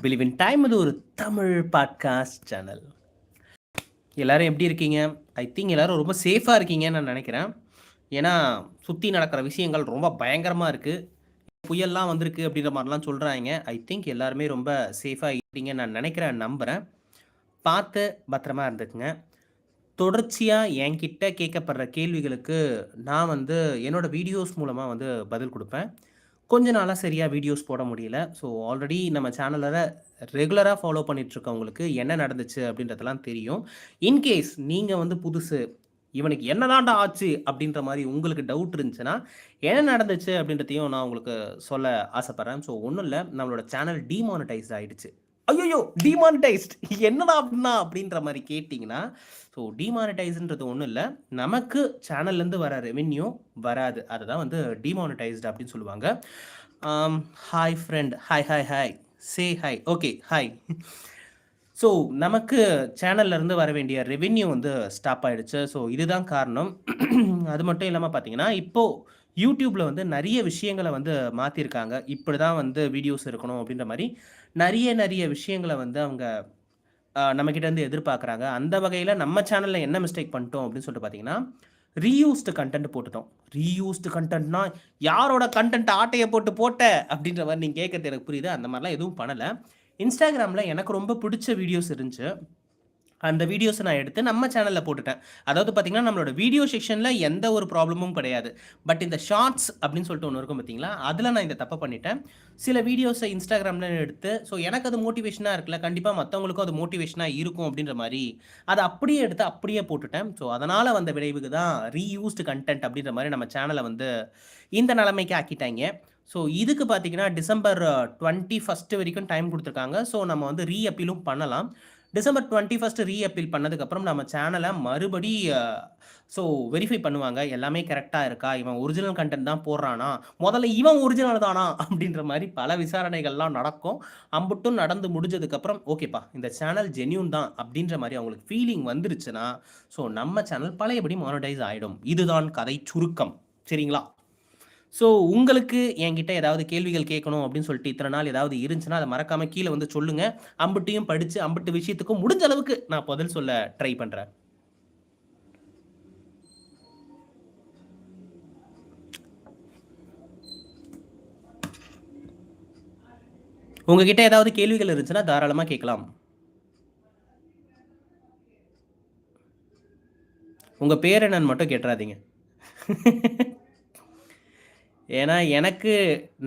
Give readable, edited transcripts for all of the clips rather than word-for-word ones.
Believe in time இது ஒரு Tamil podcast channel. எல்லாரும் எப்படி இருக்கீங்க? ஐ திங்க் எல்லாரும் ரொம்ப சேஃபாக இருக்கீங்கன்னு நான் நினைக்கிறேன். ஏன்னா சுற்றி நடக்கிற விஷயங்கள் ரொம்ப பயங்கரமாக இருக்குது. புயல்லாம் வந்திருக்கு அப்படின்ற மாதிரிலாம் சொல்கிறாங்க. ஐ திங்க் எல்லாருமே ரொம்ப சேஃபாக இருக்கீங்கன்னு நான் நினைக்கிறேன், நம்புகிறேன். பார்த்து பத்திரமா இருந்துக்குங்க. தொடர்ச்சியாக என்கிட்ட கேட்கப்படுற கேள்விகளுக்கு நான் என்னோடய வீடியோஸ் மூலமாக பதில் கொடுப்பேன். கொஞ்ச நாளாக சரியாக வீடியோஸ் போட முடியல. ஸோ ஆல்ரெடி நம்ம சேனலில் ரெகுலராக ஃபாலோ பண்ணிகிட்ருக்கவங்களுக்கு என்ன நடந்துச்சு அப்படின்றதெல்லாம் தெரியும். இன்கேஸ் நீங்கள் புதுசு, இவனுக்கு என்னதான்டா ஆச்சு அப்படின்ற மாதிரி உங்களுக்கு டவுட் இருந்துச்சுன்னா, என்ன நடந்துச்சு அப்படின்றதையும் நான் உங்களுக்கு சொல்ல ஆசைப்பட்றேன். ஸோ ஒன்றும் இல்லை, நம்மளோட சேனல் டிமானிட்டைஸ்ட் ஆகிடுச்சு. ஐயோ, டிமானிட்டைஸ்ட் என்னடா அப்படின்னா அப்படின்ற மாதிரி கேட்டிங்கன்னா, ஸோ டிமானிட்டைஸ்ன்றது ஒன்றும் இல்லை, நமக்கு சேனல்லேருந்து வர ரெவென்யூ வராது. அதுதான் டிமானிட்டைஸ்டு அப்படின்னு சொல்லுவாங்க. Hi friend, hi hi hi, say hi. Okay, hi. So நமக்கு சேனல்லேருந்து வர வேண்டிய ரெவென்யூ ஸ்டாப் ஆகிடுச்சு. ஸோ இதுதான் காரணம். அது மட்டும் இல்லாமல் பார்த்தீங்கன்னா, இப்போது யூடியூப்பில் நிறைய விஷயங்களை மாற்றிருக்காங்க. இப்படி தான் வீடியோஸ் இருக்கணும் அப்படின்ற மாதிரி நிறைய விஷயங்களை அவங்க நம்மக்கிட்டேருந்து எதிர்பார்க்குறாங்க. அந்த வகையில் நம்ம சேனலில் என்ன மிஸ்டேக் பண்ணிட்டோம் அப்படின்னு சொல்லிட்டு பார்த்தீங்கன்னா, ரீயூஸ்டு கண்டென்ட் போட்டுட்டோம். ரீயூஸ்டு கண்டென்ட்னா யாரோட கண்டென்ட் ஆட்டையை போட்ட அப்படின்ற மாதிரி நீங்கள் கேட்கறது எனக்கு புரியுது. அந்த மாதிரிலாம் எதுவும் பண்ணலை. இன்ஸ்டாகிராமில் எனக்கு ரொம்ப பிடிச்ச வீடியோஸ் இருந்துச்சு. அந்த வீடியோஸை நான் எடுத்து நம்ம சேனலில் போட்டுட்டேன். அதாவது பார்த்தீங்கன்னா, நம்மளோட வீடியோ செக்ஷனில் எந்த ஒரு ப்ராப்ளமும் கிடையாது. பட் இந்த ஷார்ட்ஸ் அப்படின்னு சொல்லிட்டு ஒன்று இருக்கும் பார்த்தீங்களா, அதில் நான் இந்த தப்பை பண்ணிட்டேன். சில வீடியோஸை இன்ஸ்டாகிராமில் எடுத்து, ஸோ எனக்கு அது மோட்டிவேஷனாக இருக்குல்ல, கண்டிப்பாக மற்றவங்களுக்கும் அது மோட்டிவேஷனாக இருக்கும் அப்படின்ற மாதிரி அதை அப்படியே எடுத்து அப்படியே போட்டுட்டேன். ஸோ அதனால் வந்த விளைவுக்கு தான் ரீயூஸ்டு கண்டென்ட் அப்படின்ற மாதிரி நம்ம சேனலை இந்த நிலைமைக்கு ஆக்கிட்டாங்க. ஸோ இதுக்கு பார்த்தீங்கன்னா டிசம்பர் 21 வரைக்கும் டைம் கொடுத்துருக்காங்க. ஸோ நம்ம ரீஅப்பீலும் பண்ணலாம். டிசம்பர் 21 ரீஅப்பீல் பண்ணதுக்கப்புறம் நம்ம சேனலை மறுபடி ஸோ வெரிஃபை பண்ணுவாங்க. எல்லாமே கரெக்டாக இருக்கா, இவன் ஒரிஜினல் கண்டென்ட் தான் போடுறானா, முதல்ல இவன் ஒரிஜினல் தானா அப்படின்ற மாதிரி பல விசாரணைகள்லாம் நடக்கும். அம்புட்டும் நடந்து முடிஞ்சதுக்கப்புறம் ஓகேப்பா இந்த சேனல் ஜென்யூன் தான் அப்படின்ற மாதிரி அவங்களுக்கு ஃபீலிங் வந்துருச்சுன்னா, ஸோ நம்ம சேனல் பழையபடி மானிட்டைஸ் ஆகிடும். இதுதான் கதை சுருக்கம். சரிங்களா? ஸோ உங்களுக்கு என்கிட்ட ஏதாவது கேள்விகள் கேட்கணும் அப்படின்னு சொல்லிட்டு இத்தனை நாள் ஏதாவது இருந்துச்சுன்னா, அதை மறக்காமல் கீழே சொல்லுங்கள். அம்புட்டையும் படித்து அம்புட்டு விஷயத்துக்கும் முடிஞ்ச அளவுக்கு நான் பதில் சொல்ல ட்ரை பண்ணுறேன். உங்ககிட்ட ஏதாவது கேள்விகள் இருந்துச்சுன்னா தாராளமாக கேட்கலாம். உங்கள் பேர் என்னன்னு மட்டும் கேட்டுறாதீங்க. ஏன்னா எனக்கு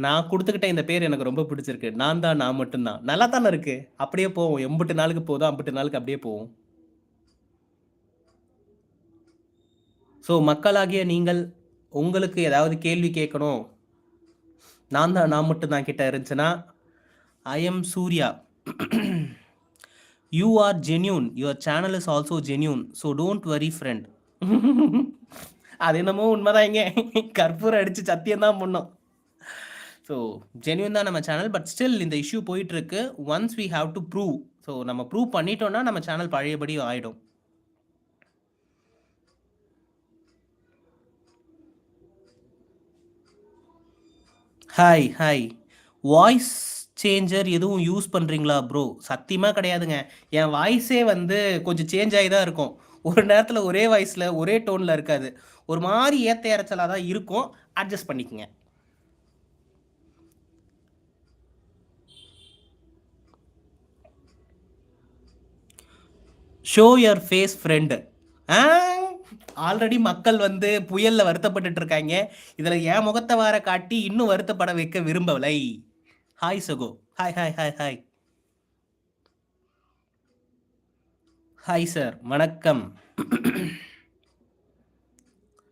நான் கொடுத்துக்கிட்ட இந்த பேர் எனக்கு ரொம்ப பிடிச்சிருக்கு. நான் தான், நான் மட்டும்தான். நல்லா தானே இருக்கு. அப்படியே போவோம். 80 நாளுக்கு போதும், 50 நாளுக்கு அப்படியே போவோம். ஸோ மக்களாகிய நீங்கள் உங்களுக்கு ஏதாவது கேள்வி கேட்கணும், நான் தான், நான் மட்டும்தான் கிட்ட இருந்துச்சுன்னா, I am Surya. You are genuine. Your channel is also genuine. So don't worry friend. அது என்னமோ உண்மைதாங்க. கற்பூரம் அடித்து சத்தியம் தான் பண்ணோம். ஸோ ஜென்யூன் தான் நம்ம சேனல். பட் ஸ்டில் இந்த இஷ்யூ போயிட்டுருக்கு. Once we have to prove. So நம்ம ப்ரூவ் பண்ணிட்டோம்னா நம்ம சேனல் பழையபடி ஆகிடும். Hi hi. வாய்ஸ் சேஞ்சர் எதுவும் யூஸ் பண்ணுறீங்களா ப்ரோ? சத்தியமாக கிடையாதுங்க. என் வாய்ஸே கொஞ்சம் சேஞ்ச் ஆகி தான் இருக்கும். ஒரு நேரத்தில் ஒரே வாய்ஸில் ஒரே டோனில் இருக்காது. ஒரு மாதிரி ஏற்ற இறைச்சலாக தான் இருக்கும். அட்ஜஸ்ட் பண்ணிக்கங்க. Show your face friend. Already மக்கள் புயலில் வருத்தப்பட்டு இருக்காங்க. இதில் என் முகத்தை வார காட்டி இன்னும் வருத்தப்பட வைக்க விரும்பவில்லை. ஹாய் சகோ. Hi hi hi hi. Hi sir, வணக்கம்.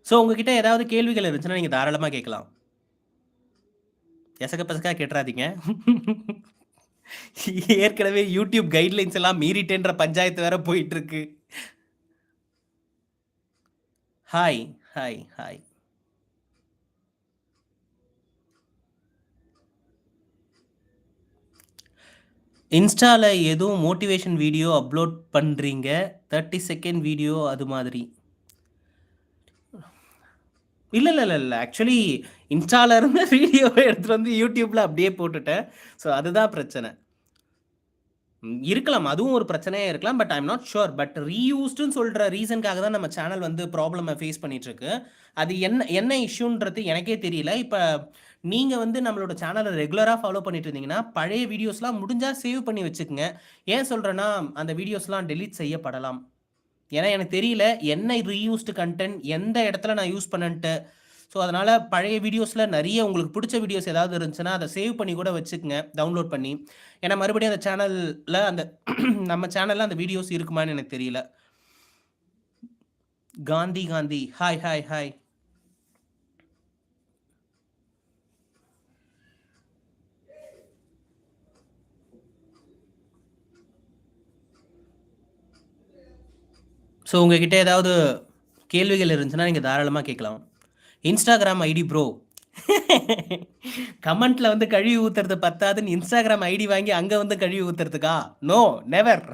ஸோ உங்ககிட்ட ஏதாவது கேள்விகள் இருந்துச்சுன்னா நீங்கள் தாராளமாக கேட்கலாம். எசக்க பசக்கா கேட்டுறாதீங்க. ஏற்கனவே யூடியூப் கைட்லைன்ஸ் எல்லாம் மீறிட்டேன்ற பஞ்சாயத்து வேற போயிட்டு இருக்கு. Hi hi hi. இன்ஸ்டாவில் எதுவும் மோட்டிவேஷன் வீடியோ அப்லோட் பண்ணுறீங்க, 30 செகண்ட் வீடியோ அது மாதிரி? இல்லை. ஆக்சுவலி இன்ஸ்டாவில் இருந்த வீடியோவை எடுத்துகிட்டு யூடியூப்பில் அப்படியே போட்டுட்டேன். ஸோ அதுதான் பிரச்சனை. இருக்கலாம். அதுவும் ஒரு பிரச்சனையா இருக்கலாம். But I am not sure. But ரீயூஸ்டுன்னு சொல்ற ரீசன்க்காக தான் நம்ம சேனல் வந்து ப்ராப்ளம ஃபேஸ் பண்ணிட்டுருக்கு. அது என்ன என்ன இஷ்யூன்றது எனக்கே தெரியல. இப்ப நீங்க வந்து நம்மளோட சேனல ரெகுலரா ஃபாலோ பண்ணிட்டு இருந்தீங்கன்னா, பழைய வீடியோஸ்லாம் முடிஞ்சா சேவ் பண்ணி வச்சுக்கங்க. ஏன் சொல்றேன்னா, அந்த வீடியோஸ்லாம் டெலீட் செய்யப்படலாம். ஏன்னா எனக்கு தெரியல, என்ன ரீயூஸ்டு கன்டென்ட் எந்த இடத்துல நான் யூஸ் பண்ணேன்ட்டு. ஸோ அதனால பழைய வீடியோஸ்ல நெறைய உங்களுக்கு புடிச்ச வீடியோஸ் ஏதாவது இருந்துச்சுன்னா, அத சேவ் பண்ணி கூட வச்சுக்கங்க, டவுன்லோட் பண்ணி. ஏன்னா மறுபடியும் அந்த சேனல்ல அந்த நம்ம சேனல்ல அந்த வீடியோஸ் இருக்குமான்னு எனக்கு தெரியல. Gandhi Gandhi. Hi, hi, hi. So உங்ககிட்ட ஏதாவது கேள்விகள் இருந்துச்சுன்னா, நீங்க தாராளமா கேட்கலாம். Instagram ID bro. கமெண்ட்ல வந்து கழுவி ஊத்துறது பத்தாதுன்னு இன்ஸ்டாகிராம் ஐடி வாங்கி அங்க வந்து கழுவி ஊத்துறதுக்கா? No, never.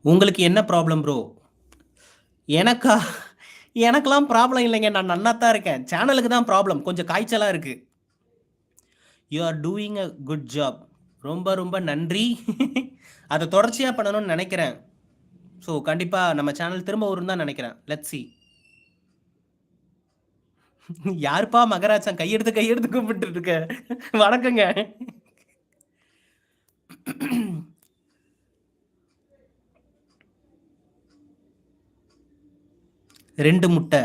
உங்களுக்கு என்ன ப்ராப்ளம் ப்ரோ? எனக்கா? எனக்கெல்லாம் ப்ராப்ளம் இல்லைங்க. நான் நன்னா தான் இருக்கேன். சேனலுக்கு தான் ப்ராப்ளம். கொஞ்சம் காய்ச்சலா இருக்கு. You are doing a good job. ரொம்ப ரொம்ப நன்றி. அத தொடர்ச்சியா பண்ணணும்னு நெனைக்கிறேன். ஸோ கண்டிப்பா நம்ம சேனல் திரும்ப வரும்னு தான் நெனைக்கிறேன். Let's see. யாருப்பா மகராஜன் கையெடுத்து கையெடுத்து கும்பிட்டுட்டு இருக்க? வணக்கங்க. 2 முட்டை.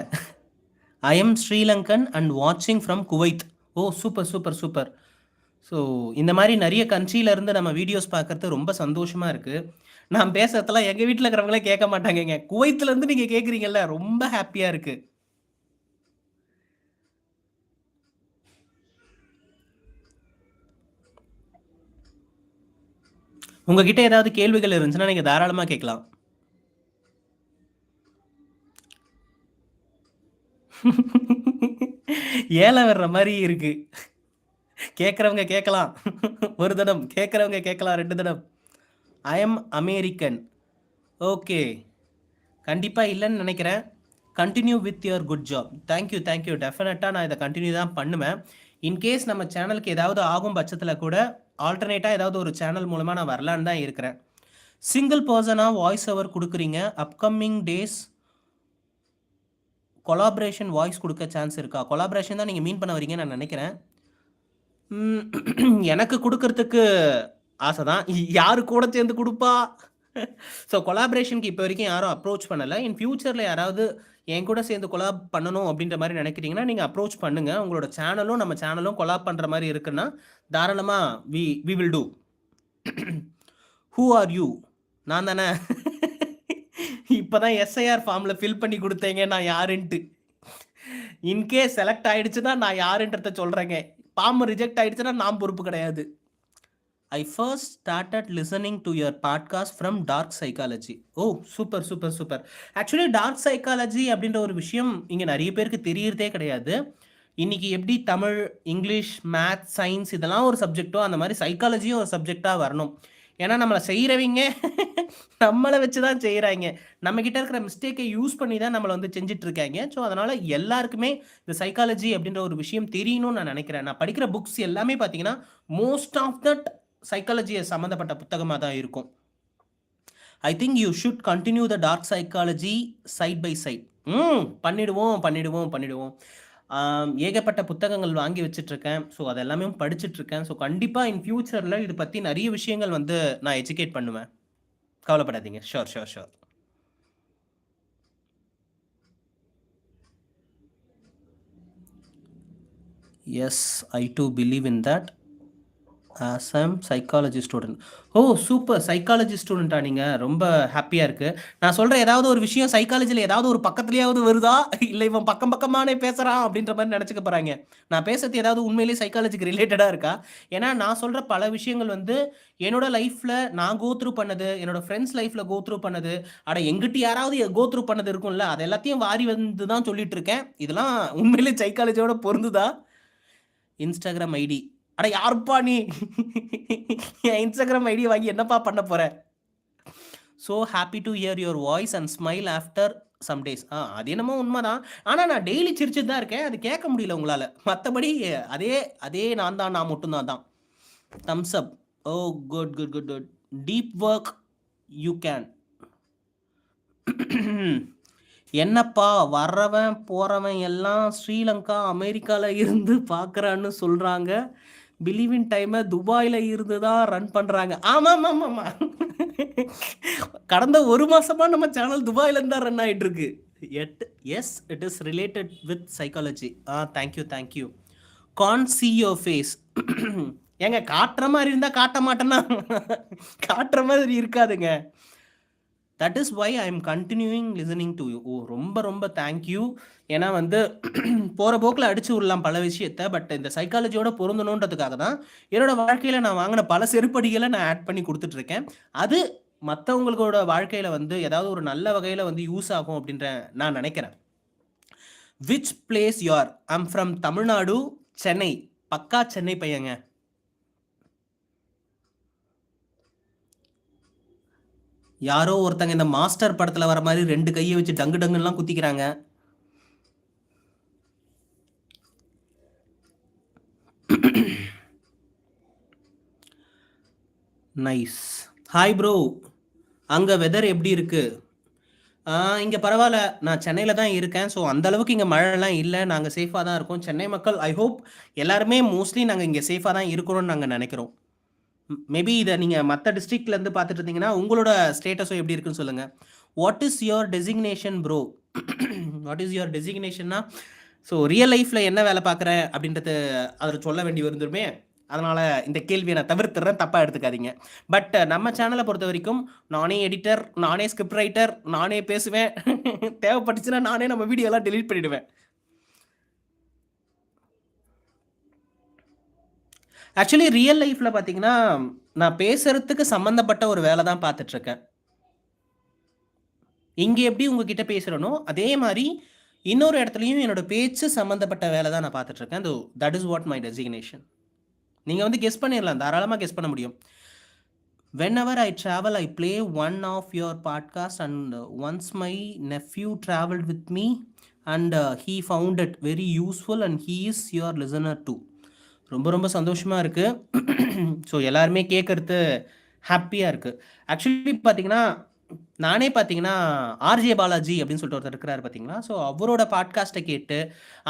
ஐ எம் ஸ்ரீலங்கன் அண்ட் வாட்சிங் from Kuwait. Oh! Super, super, super. So இந்த மாரி நெறைய கண்ட்ரில இருந்து நம்ம வீடியோஸ் பார்க்கறது ரொம்ப சந்தோஷமா இருக்கு. நான் பேசுறதெல்லாம் எங்க வீட்ல இருக்கிறவங்களே கேட்க மாட்டாங்கங்க. குவைத்ல இருந்து நீங்க கேட்கிறீங்கல்ல, ரொம்ப ஹேப்பியா இருக்கு. உங்ககிட்ட ஏதாவது கேள்விகள் இருந்துச்சுன்னா, நீங்க தாராளமா கேட்கலாம். ஏலம் விடுற மாரி இருக்கு. கேட்கிறவங்க கேட்கலாம். ஒரு தடம். கேட்கிறவங்க கேட்கலாம் 2 தடம். ஐ அம் அமெரிக்கன். ஓகே. கண்டிப்பா இல்லன்னு நெனைக்கிறேன். Continue with your good job. Thank you, thank you. டெஃபினட்டா நான் இத கன்டின்யூ தான் பண்ணுவேன். இன்கேஸ் நம்ம சேனலுக்கு ஏதாவது ஆகும் பட்சத்தில கூட, ஆல்டர்னேட்டா ஏதாவது ஒரு சேனல் மூலமா நான் வரலான்னு தான் இருக்கிறேன். சிங்கிள் பெர்சனா வாய்ஸ் ஓவர் குடுக்குறீங்க. அப்கமிங் டேஸ் கொலாபரேஷன் வாய்ஸ் குடுக்க சான்ஸ் இருக்கா? கொலாபரேஷன் தான் நீங்க மீன் பண்ண வரீங்கன்னு நான் நெனைக்கிறேன். எனக்கு குடுக்கறதுக்கு ஆசை தான். யாரு கூட சேர்ந்து குடுப்பா? ஸோ கொலாபரேஷன்க்கு இப்ப வரைக்கும் யாரும் அப்ரோச் பண்ணல. இன் ஃபியூச்சர்ல யாராவது என் கூட சேர்ந்து கொலாப் பண்ணணும் அப்படின்ற மாரி நெனைக்கிறீங்கன்னா, நீங்க அப்ரோச் பண்ணுங்க. உங்களோட சேனலும், நம்ம சேனலும் கொலாப் பண்ற மாரி இருக்குன்னா, தாராளமா we will do. Who are you? நான் தானே. இப்ப தான் எஸ்ஐஆர் ஃபார்ம்ல ஃபில் பண்ணி குடுத்தேங்க நான் யாருன்ட்டு. இன்கேஸ் செலக்ட் ஆயிடுச்சுன்னா, நான் யாருன்றத சொல்றேங்க. ஃபார்ம் ரிஜெக்ட் ஆயிடுச்சுன்னா, நான் பொறுப்பு கிடையாது. I first started listening to your podcast from dark psychology. Oh! Super, super, super. Actually dark psychology அப்படின்ற ஒரு விஷயம் இங்க நெறைய பேருக்கு தெரியறதே கிடையாது. இன்னைக்கு எப்படி தமிழ், இங்கிலீஷ், மேத்ஸ், சயின்ஸ் இதெல்லாம் ஒரு சப்ஜெக்ட்டோ, அந்த மாரி சைக்காலஜியும் ஒரு சப்ஜெக்ட்டா வரணும். ஏன்னா நம்மள செய்றவைங்க நம்மள வச்சு தான் செய்றாய்ங்க. நம்ம கிட்ட இருக்கிற மிஸ்டேக்க யூஸ் பண்ணி தான் நம்மள வந்து செஞ்சுட்டு இருக்காய்ங்க. ஸோ அதனால எல்லாருக்குமே இந்த சைக்காலஜி அப்படின்ற ஒரு விஷயம் தெரியணும்னு நான் நெனைக்கிறேன். நான் படிக்கிற புக்ஸ் எல்லாமே பார்த்தீங்கன்னா, மோஸ்ட் ஆஃப் தட் சைக்காலஜிய சம்மந்தப்பட்ட புத்தகமா தான் இருக்கும். I think you should continue the dark psychology side by side. பண்ணிடுவோம், பண்ணிடுவோம், பண்ணிடுவோம். ஏகப்பட்ட புத்தகங்கள் வாங்கி வச்சுட்டுருக்கேன். ஸோ அது எல்லாமே படிச்சுட்டுருக்கேன். ஸோ கண்டிப்பா இன் ஃபியூச்சர்ல இது பத்தி நெறைய விஷயங்கள் வந்து நான் எஜுகேட் பண்ணுவேன். கவலைப்படாதீங்க. Sure, sure, sure. Yes, I do believe in that. As I'm psychology student. Oh! Super. Psychology ஸ்டூடெண்ட்டா நீங்க? ரொம்ப ஹேப்பியா இருக்கு. நான் சொல்ற ஏதாவது ஒரு விஷயம் சைக்காலஜில ஏதாவது ஒரு பக்கத்துலயாவது வருதா? இல்ல இவன் பக்கம் பக்கமானே பேசுறான் அப்படின்ற மாரி நெனச்சுக்க போறாய்ங்க. நான் பேசுறது ஏதாவது உண்மையிலேயே சைக்காலஜிக்கு ரிலேட்டடா இருக்கா? ஏன்னா நான் சொல்ற பல விஷயங்கள் வந்து என்னோட லைஃப்ல நான் கோ த்ரூ பண்ணது, என்னோட ஃப்ரெண்ட்ஸ் லைஃப்ல கோ த்ரூ பண்ணது, அட எங்கிட்ட யாராவது கோ த்ரூ பண்ணது இருக்கும்ல, அது எல்லாத்தையும் வாரி வந்து தான் சொல்லிட்டு இருக்கேன். இதெல்லாம் உண்மையிலேயே சைக்காலஜியோட பொருந்துதா? Instagram ID. அட யாருப்பா நீ? என் இன்ஸ்டாகிராம் ஐடி வாங்கி என்னப்பா பண்ண போற? So happy to hear your voice and smile after some days. அது என்னமோ உண்மைதான். ஆனால் நான் டெய்லி சிரிச்சுட்டு தான் இருக்கேன். அது கேட்க முடியல உங்களால். மற்றபடி அதே அதே நான் மட்டும்தான் தான். Thumbs up. Oh good good good good. Deep work you can. என்னப்பா வர்றவன் போகிறவன் எல்லாம் ஸ்ரீலங்கா அமெரிக்காவில் இருந்து பார்க்குறான்னு சொல்கிறாங்க. பிலீவ் இன் டைமை துபாயில் இருந்து தான் ரன் பண்ணுறாங்க. ஆமாம் ஆமாம் ஆமாம். கடந்த ஒரு மாதமாக நம்ம சேனல் துபாயிலேருந்து தான் ரன் ஆகிட்டு இருக்கு. Yes it is related with psychology. Thank you thank you. Can't see your face. ஏங்க காட்டுற மாதிரி இருந்தால் காட்ட மாட்டேன்னா காட்டுற மாதிரி இருக்காதுங்க. That is why I am continuing listening to you. Oh ரொம்ப ரொம்ப தேங்க்யூ. ஏன்னா வந்து போகிற போக்கில் அடிச்சு விடலாம் பல விஷயத்த. பட் இந்த சைக்காலஜியோட பொருந்தணுன்றதுக்காக தான் என்னோட வாழ்க்கையில் நான் வாங்கின பல செருப்படிகளை நான் ஆட் பண்ணி கொடுத்துட்ருக்கேன். அது மற்றவங்களோட வாழ்க்கையில் வந்து ஏதாவது ஒரு நல்ல வகையில் வந்து யூஸ் ஆகும் அப்படின்ற நான் நினைக்கிறேன். Which place you are? I'm from Tamil Nadu, Chennai. பக்கா சென்னை பையங்க. யாரோ ஒருத்தங்க இந்த மாஸ்டர் படத்தில் வர மாதிரி 2 கையை வச்சு டங்கு டங்குலாம் குத்திக்கிறாங்க. நைஸ். ஹாய் ப்ரோ, அங்கே வெதர் எப்படி இருக்கு? இங்கே பரவாயில்ல, நான் சென்னையில் தான் இருக்கேன். ஸோ அந்தளவுக்கு இங்கே மழைலாம் இல்லை. நாங்கள் சேஃபாக தான் இருக்கோம். சென்னை மக்கள் ஐ ஹோப் எல்லாருமே மோஸ்ட்லி நாங்கள் இங்கே சேஃபாக தான் இருக்கிறோம்னு நாங்கள் நினைக்கிறோம். மேபி இதை நீங்கள் மற்ற டிஸ்ட்ரிக்ட்லேருந்து பார்த்துட்டு இருந்தீங்கன்னா உங்களோட ஸ்டேட்டஸும் எப்படி இருக்குன்னு சொல்லுங்கள். What is your designation bro? What is your டெசிக்னேஷன்னா, ஸோ ரியல் லைஃப்பில் என்ன வேலை பார்க்குறேன் அப்படின்றது அதில் சொல்ல வேண்டி வந்துருமே. அதனால் இந்த கேள்வியை நான் தவிர்த்துறேன், தப்பாக எடுத்துக்காதீங்க. பட் நம்ம சேனலை பொறுத்த வரைக்கும் நானே எடிட்டர், நானே ஸ்கிரிப்ட் ரைட்டர், நானே பேசுவேன். தேவைப்பட்டுச்சுன்னா நானே நம்ம வீடியோலாம் டெலீட் பண்ணிவிடுவேன். ஆக்சுவலி ரியல் லைஃப்பில் பார்த்தீங்கன்னா நான் பேசுகிறதுக்கு சம்மந்தப்பட்ட ஒரு வேலை தான் பார்த்துட்ருக்கேன். இங்கே எப்படி உங்ககிட்ட பேசுகிறனோ அதே மாதிரி இன்னொரு இடத்துலையும் என்னோட பேச்சு சம்மந்தப்பட்ட வேலை தான் நான் பார்த்துட்ருக்கேன். That is what my designation. நீங்கள் வந்து கெஸ் பண்ணிடலாம், தாராளமாக கெஸ் பண்ண முடியும். whenever I travel, I play one of your podcast, and once my nephew traveled with me and he found it very useful and he is your listener too. ரொம்ப ரொம்ப சந்தோஷமாக இருக்குது. ஸோ எல்லாருமே கேட்குறது ஹாப்பியாக இருக்குது. ஆக்சுவலி பார்த்தீங்கன்னா நானே பார்த்தீங்கன்னா ஆர்ஜே பாலாஜி அப்படின்னு சொல்லிட்டு ஒருத்தர் இருக்கிறார் பார்த்தீங்களா. ஸோ அவரோட பாட்காஸ்ட்டை கேட்டு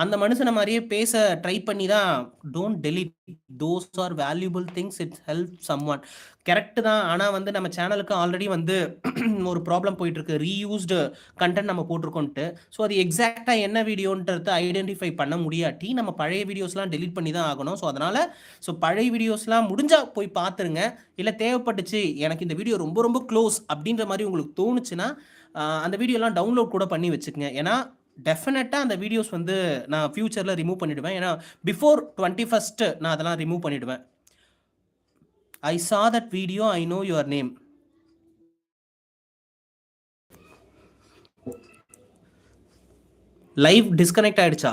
அந்த மனுஷனை மாதிரியே பேச ட்ரை பண்ணி தான் don't delete those are valuable things, it's help someone. Correct தான். ஆனால் வந்து நம்ம சேனலுக்கு ஆல்ரெடி வந்து ஒரு ப்ராப்ளம் போயிட்டுருக்கு, ரீயூஸ்டு கண்டென்ட் நம்ம போட்டிருக்கோன்ட்டு. ஸோ அது எக்ஸாக்டாக என்ன வீடியோன்றது ஐடென்டிஃபை பண்ண முடியாட்டி நம்ம பழைய வீடியோஸ்லாம் டெலிட் பண்ணி தான் ஆகணும். ஸோ அதனால் பழைய வீடியோஸ்லாம் முடிஞ்சால் போய் பார்த்துருங்க. இல்லை தேவைப்பட்டுச்சு எனக்கு இந்த வீடியோ ரொம்ப ரொம்ப க்ளோஸ் அப்படின்ற மாதிரி உங்களுக்கு தோணுச்சுன்னா அந்த வீடியோலாம் டவுன்லோட் கூட பண்ணி வச்சுக்கோங்க. ஏன்னா டெஃபினட்டாக அந்த வீடியோஸ் வந்து நான் ஃப்யூச்சரில் ரிமூவ் பண்ணிவிடுவேன். ஏன்னா பிஃபோர் 21st நான் அதெல்லாம் ரிமூவ் பண்ணிவிடுவேன். I saw that video, I know your name. Live disconnect ஆயிடுச்சா?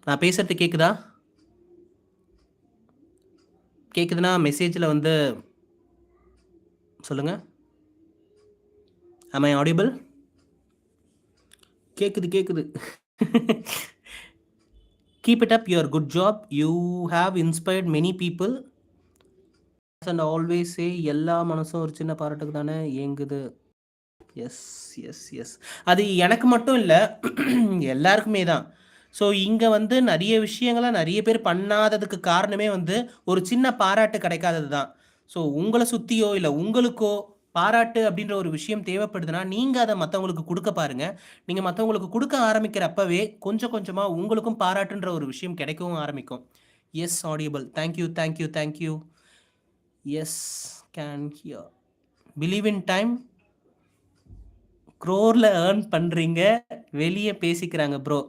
நான் பேசுறது கேட்குதா? கேட்குதுன்னா மெசேஜில் வந்து சொல்லுங்கள். am I audible? கேட்குது. keep it up, your good job, you have inspired many people and always say எல்லா மனசும் ஒரு சின்ன பாராட்டுக்கு தானே ஏங்குது. எஸ் அது எனக்கு மட்டும் இல்லை, எல்லாருக்குமே தான். ஸோ இங்கே வந்து நிறைய விஷயங்களை நிறைய பேர் பண்ணாததுக்கு காரணமே வந்து ஒரு சின்ன பாராட்டு கிடைக்காதது தான். ஸோ உங்களை சுற்றியோ இல்லை உங்களுக்கோ பாராட்டு அப்படின்ற ஒரு விஷயம் தேவைப்படுதுன்னா நீங்கள் அதை மற்றவங்களுக்கு கொடுக்க பாருங்கள். நீங்கள் மற்றவங்களுக்கு கொடுக்க ஆரம்பிக்கிறப்பவே கொஞ்சம் கொஞ்சமாக உங்களுக்கும் பாராட்டுன்ற ஒரு விஷயம் கிடைக்கவும் ஆரம்பிக்கும். Yes audible. Thank you. Yes can hear. Believe in time. க்ரோரில் ஏர்ன் பண்ணுறீங்க, வெளியே பேசிக்கிறாங்க ப்ரோ.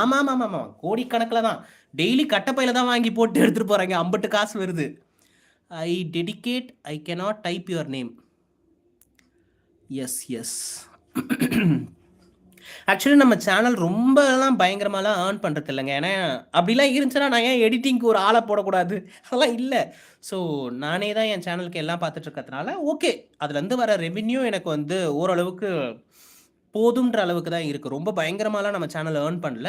ஆமாம் கோடிக்கணக்கில் தான். டெய்லி கட்டப்பையில் தான் வாங்கி போட்டு எடுத்துகிட்டு போகிறாங்க. 50 காசு வருது. I dedicate, I cannot type your name. Yes actually நம்ம சேனல் ரொம்பலாம் பயங்கரமாலாம் ஏர்ன் பண்றது இல்லைங்க. ஏன்னா, அப்படிலாம் இருந்துச்சுன்னா நான் ஏன் எடிட்டிங்க்கு ஒரு ஆள போடக்கூடாது? அதெல்லாம் இல்ல. ஸோ, நானே தான் என் சேனலுக்கு எல்லாம் பார்த்துட்டு இருக்கிறதுனால, ஓகே. அதுலேருந்து வர ரெவென்யூ எனக்கு வந்து ஓரளவுக்கு போதுன்ற அளவுக்கு தான் இருக்கு. ரொம்ப பயங்கரமாலாம் நம்ம சேனல் ஏர்ன் பண்ணல.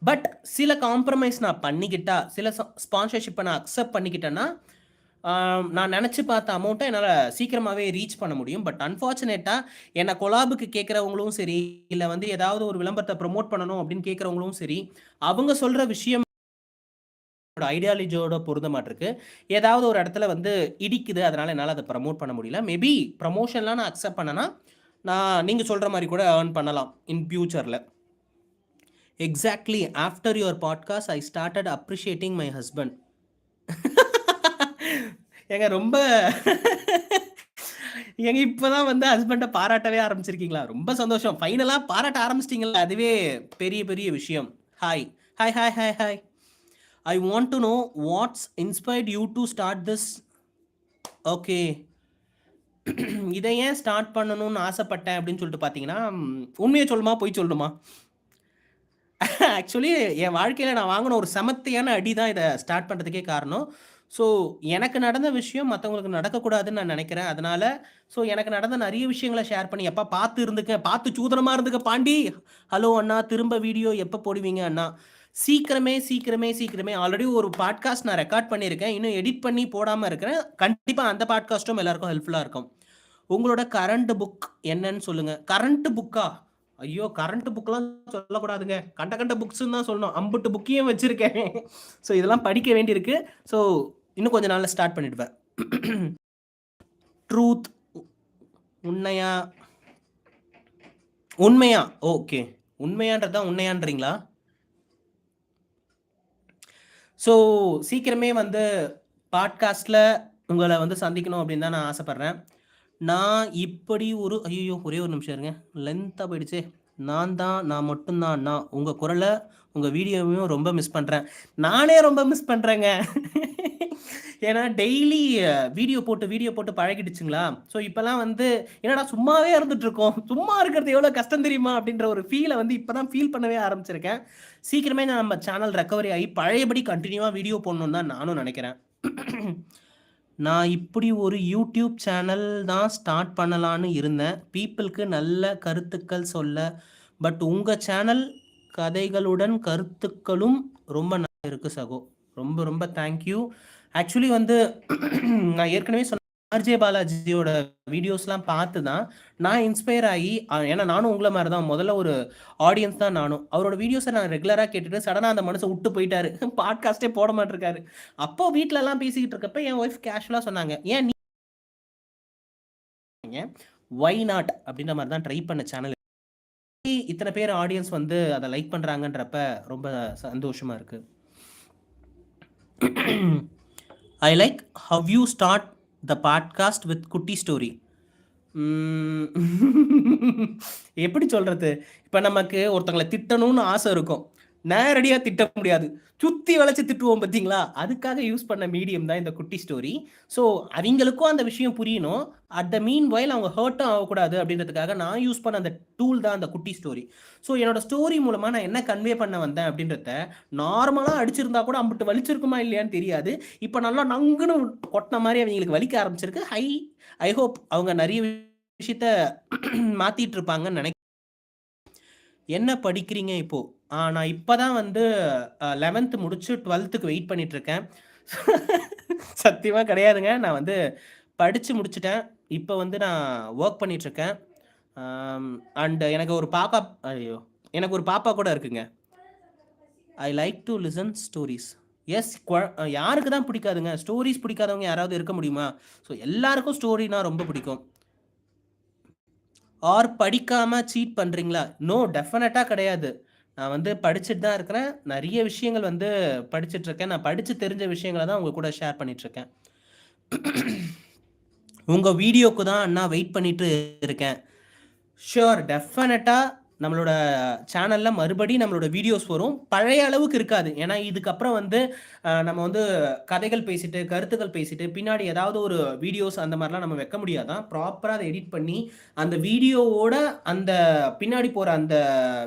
பட் சில காம்ப்ரமைஸ் நான் பண்ணிக்கிட்டா, சில ஸ்பான்சர்ஷிப்ப நான் அக்செப்ட் பண்ணிக்கிட்டேன்னா, நான் நெனச்சு பார்த்த அமௌண்ட்ட என்னால சீக்கிரமாவே ரீச் பண்ண முடியும். பட் அன்பார்ச்சுனேட்டா என்ன கொலாபுக்கு கேட்கிறவங்களும் சரி, இல்ல வந்து ஏதாவது ஒரு விளம்பரத்த ப்ரமோட் பண்ணணும் அப்படின்னு கேட்கிறவங்களும் சரி, அவங்க சொல்ற விஷயம் ஐடியாலஜியோட பொருந்த மாட்டிருக்கு. ஏதாவது ஒரு இடத்துல வந்து இடிக்குது. அதனால என்னால அத ப்ரமோட் பண்ண முடியல. மேபி ப்ரமோஷன்லாம் நான் அக்செப்ட் பண்ணேன்னா, நான் நீங்க சொல்ற மாரி கூட ஏர்ன் பண்ணலாம் இன் ஃபியூச்சர்ல. Exactly after your podcast I started appreciating my husband. ஏங்க ரொம்ப ஏங்க இப்பதான் வந்து ஹஸ்பண்ட பாராட்டவே ஆரம்பிச்சிருக்கீங்களா? ரொம்ப சந்தோஷம். ஃபைனலா பாராட்ட ஆரம்பிச்சிட்டீங்கல்ல, அதுவே பெரிய பெரிய விஷயம். Hi. Hi, hi, hi, hi. I want to know what's inspired you to start this. Okay. இத ஏன் ஸ்டார்ட் பண்ணணும்னு ஆசைப்பட்டேன் அப்படின்னு சொல்லிட்டு பார்த்தீங்கன்னா, உண்மைய சொல்லணுமா? பொய் சொல்லணுமா? ஆக்சுவலி என் வாழ்க்கையில நான் வாங்குன ஒரு செமத்தியான அடி தான் இத ஸ்டார்ட் பண்றதுக்கே காரணம். ஸோ, எனக்கு நடந்த விஷயம் மத்தவங்களுக்கு நடக்கக்கூடாதுன்னு நான் நெனைக்கிறேன். அதனால எனக்கு நடந்த நெறைய விஷயங்கள ஷேர் பண்ணி, "எப்பா பார்த்து இருந்துக்க, பார்த்து சூதனமா இருந்துக்க பாண்டி. ஹலோ அண்ணா, திரும்ப வீடியோ எப்ப போடுவீங்க அண்ணா?" சீக்கிரமே, சீக்கிரமே, சீக்கிரமே ஆல்ரெடி ஒரு பாட்காஸ்ட் நான் ரெக்கார்ட் பண்ணியிருக்கேன். இன்னும் எடிட் பண்ணி போடாம இருக்கிறேன். கண்டிப்பா அந்த பாட்காஸ்ட்டும் எல்லாருக்கும் ஹெல்ப்ஃபுல்லா இருக்கும். உங்களோட கரண்ட் புக் என்னன்னு சொல்லுங்க. கரண்ட் புக்கா? ஐயோ! கரண்ட் புக்லாம் சொல்லக்கூடாதுங்க. கண்ட கண்ட புக்ஸ்ன்னு தான் சொல்லணும். அம்புட்டு புக்கையும் வச்சிருக்கேன். ஸோ இதெல்லாம் படிக்க வேண்டியிருக்கு. ஸோ இன்னும் கொஞ்ச நாள்ல ஸ்டார்ட் பண்ணிடுவேன். ட்ரூத் உண்மையா? உண்மையா? ஓகே. உண்மையான்றது தான் உண்மையான்றீங்களா? ஸோ சீக்கிரமே வந்து பாட்காஸ்ட்ல உங்கள வந்து சந்திக்கணும் அப்படின்னு தான் நான் ஆசைப்படுறேன். நான் இப்படி ஒரு ஐயய்யோ! ஒரே ஒரு நிமிஷம் இருங்க. லென்த்தா போயிடுச்சே. நான் மட்டும் தான் நான். உங்க குரல, உங்க வீடியோவையும் ரொம்ப மிஸ் பண்றேன். நானே ரொம்ப மிஸ் பண்றேங்க. ஏன்னா டெய்லி வீடியோ போட்டு பழகிடுச்சுங்களா? ஸோ இப்பலாம் வந்து என்னடா சும்மாவே இருந்துட்டு இருக்கோம். சும்மா இருக்கிறது எவ்வளோ கஷ்டம் தெரியுமா? அப்படின்ற ஒரு ஃபீல வந்து இப்ப தான் ஃபீல் பண்ணவே ஆரம்பிச்சிருக்கேன். சீக்கிரமே நம்ம சேனல் ரெக்கவரி ஆயி பழையபடி கன்டினியூவா வீடியோ போடணும்னு தான் நானும் நெனைக்கிறேன். நான் இப்படி ஒரு யூடியூப் சேனல் தான் ஸ்டார்ட் பண்ணலான்னு இருந்தேன். பீப்பிள்க்கு நல்ல கருத்துக்கள் சொல்ல. பட் உங்க சேனல் கதைகளுடன் கருத்துக்களும் ரொம்ப நல்லா இருக்கு சகோ. ரொம்ப ரொம்ப தேங்க் யூ. ஆக்சுவலி வந்து நான் ஏற்கனவே சொன்ன ஆர்ஜே பாலாஜியோட வீடியோஸ்லாம் பார்த்து தான் நான் இன்ஸ்பயர் ஆகி ஏன்னா நானும் உங்கள மாரி தான் முதல்ல ஒரு ஆடியன்ஸ் தான் நானும். அவரோட வீடியோஸ நான் ரெகுலரா கேட்டுட்டு சடனா அந்த மனுஷன் வுட்டு போயிட்டாரு. பாட்காஸ்ட்டே போட மாட்ருக்காரு. அப்போ வீட்லலாம் பேசிக்கிட்டு இருக்கப்ப என் ஒய்ஃப் கேஷுவலா சொன்னாங்க. "ஏன் நீங்க ஒய் நாட் அப்படின்ற மாரி தான் ட்ரை பண்ண சேனல். இத்தன பேர் ஆடியன்ஸ் வந்து அத லைக் பண்றாங்கன்றப்ப ரொம்ப சந்தோஷமா இருக்கு." I like how you start the podcast with குட்டி ஸ்டோரி. எப்படி சொல்றது? இப்ப நமக்கு ஒருத்தங்கள திட்டணும்னு ஆசை இருக்கும். நேரடியா திட்ட முடியாது. சுத்தி வளைச்சு திட்டுவோம் பார்த்தீங்களா? அதுக்காக யூஸ் பண்ண மீடியம் தான் இந்த குட்டி ஸ்டோரி. ஸோ அவிங்களுக்கும் அந்த விஷயம் புரியணும். அட் த மீன் வைல் அவங்க ஹர்ட்டும் ஆகக்கூடாது அப்படின்றதுக்காக நான் யூஸ் பண்ண அந்த டூல் தான் அந்த குட்டி ஸ்டோரி. ஸோ என்னோட ஸ்டோரி மூலமா நான் என்ன கன்வே பண்ண வந்தேன் அப்படின்றத நார்மலா அடிச்சிருந்தா கூட அம்புட்டு வலிச்சிருக்குமா இல்லையான்னு தெரியாது. இப்ப நல்லா நங்குன்னு கொட்டுன மாரி அவிங்களுக்கு வலிக்க ஆரம்பிச்சிருக்கு. ஐ ஹோப் அவங்க நெறைய விஷயத்த மாத்திட்டு இருப்பாங்கன்னு நெனைக்கிறேன். என்ன படிக்கிறீங்க இப்போ? நான் இப்ப தான் வந்து 11த் முடிச்சு 12த்துக்கு வெயிட் பண்ணிட்டு இருக்கேன். சத்தியமா கிடையாதுங்க. நான் வந்து படிச்சு முடிச்சுட்டேன். இப்ப வந்து நான் வொர்க் பண்ணிட்டு இருக்கேன். அண்ட் எனக்கு ஒரு பாப்பா ஐயோ! எனக்கு ஒரு பாப்பா கூட இருக்குங்க. I like to listen stories. Yes யாருக்கு தான் பிடிக்காதுங்க? ஸ்டோரீஸ் பிடிக்காதவங்க யாராவது இருக்க முடியுமா? ஸோ எல்லாருக்கும் ஸ்டோரினா ரொம்ப பிடிக்கும். ஆர் படிக்காம சீட் பண்றீங்களா? நோ டெஃபினட்டா கிடையாது. நான் வந்து படிச்சுட்டு தான் இருக்கிறேன். நெறைய விஷயங்கள் வந்து படிச்சுட்டு இருக்கேன். நான் படிச்சு தெரிஞ்ச விஷயங்கள தான் உங்க கூட ஷேர் பண்ணிட்டு இருக்கேன். உங்க வீடியோக்கு தான் அண்ணா வெயிட் பண்ணிட்டு இருக்கேன். ஷூர் டெஃபினட்டா நம்மளோட சேனல்ல மறுபடி நம்மளோட வீடியோஸ் வரும். பழைய அளவுக்கு இருக்காது. ஏன்னா இதுக்கப்புறம் வந்து நம்ம வந்து கதைகள் பேசிட்டு, கருத்துக்கள் பேசிட்டு, பின்னாடி ஏதாவது ஒரு வீடியோஸ் அந்த மாரிலாம் நம்ம வைக்க முடியாதாம். ப்ராப்பரா அத எடிட் பண்ணி, அந்த வீடியோவோட அந்த பின்னாடி போற அந்த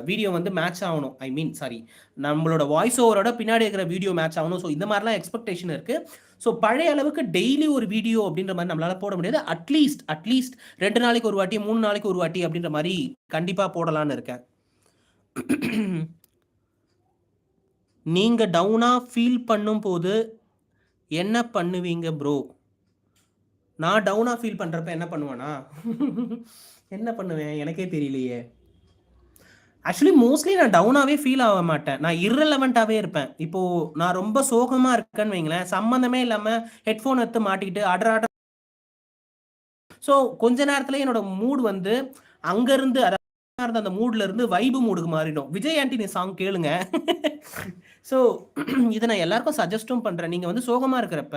வீடியோ வந்து மேட்ச் ஆவணும். ஐ மீன் சாரி. நம்மளோட வாய்ஸ் ஓவரோட பின்னாடி இருக்கிற வீடியோ மேட்ச் ஆவணும். ஸோ இந்த மாரிலாம் எக்ஸ்பெக்டேஷன் இருக்கு. ஸோ பழைய அளவுக்கு டெய்லி ஒரு வீடியோ அப்படின்ற மாரி நம்மளால போட முடியாது. அட்லீஸ்ட் 2 நாளைக்கு ஒரு வாட்டி, 3 நாளைக்கு ஒரு வாட்டி அப்படின்ற மாரி கண்டிப்பா போடலான்னு இருக்கேன். நீங்க டவுனா ஃபீல் பண்ணும்போது என்ன பண்ணுவீங்க ப்ரோ? நான் டவுனா ஃபீல் பண்றப்ப என்ன பண்ணுவேனா? என்ன பண்ணுவேன்? எனக்கே தெரியலையே. ஆக்சுவலி மோஸ்ட்லி நான் டவுனாவே ஃபீல் ஆக மாட்டேன். நான் இர்ரெலவென்ட்டாவே இருப்பேன். இப்போ நான் ரொம்ப சோகமா இருக்கேன்னு வைங்களேன், சம்மந்தமே இல்லாம ஹெட்ஃபோன் எடுத்து மாட்டிக்கிட்டு ஸோ கொஞ்ச நேரத்திலே என்னோட மூட் வந்து அங்கருந்து அதாவது அந்த மூட்ல இருந்து வைபு மூடுக்கு மாறிடும். விஜய் ஆண்டனி சாங் கேளுங்க. ஸோ இத நான் எல்லாருக்கும் சஜெஸ்டும் பண்றேன். நீங்க வந்து சோகமா இருக்கிறப்ப,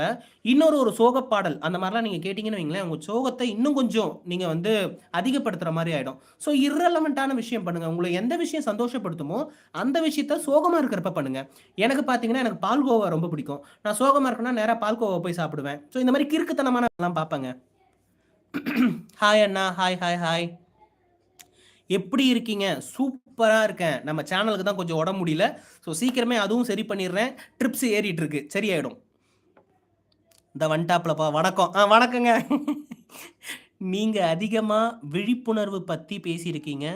ஒரு சோக பாடல் அந்த மாரிலாம் நீங்க கேட்டீங்கன்னு வைங்களேன், உங்க சோகத்த இன்னும் கொஞ்சம் நீங்க வந்து அதிகப்படுத்துற மாரி ஆயிடும். ஸோ இர்ரெலவென்ட்டான விஷயம் பண்ணுங்க. உங்கள எந்த விஷயம் சந்தோஷப்படுத்துமோ, அந்த விஷயத்த சோகமா இருக்கிறப்ப பண்ணுங்க. எனக்கு பார்த்தீங்கன்னா, எனக்கு பால்கோவா ரொம்ப பிடிக்கும். நான் சோகமா இருக்கேன்னா, நேரா பால்கோவா போய் சாப்பிடுவேன். ஸோ இந்த மாரி கிறுக்குத்தனமானலாம் பார்ப்பேங்க. ஹாய் அண்ணா. ஹாய். எப்படி இருக்கீங்க? சூப்பரா இருக்கேன். நம்ம சேனலுக்கு தான் கொஞ்சம் உடம்பு முடியல. ஸோ சீக்கிரமே அதுவும் சரி பண்ணிடுறேன். ட்ரிப்ஸ் ஏறிட்டு இருக்கு. சரியாயிடும். இந்த வந்துட்டாப்லப்பா. வணக்கம். வணக்கங்க. நீங்க அதிகமா விழிப்புணர்வு பத்தி பேசியிருக்கீங்க.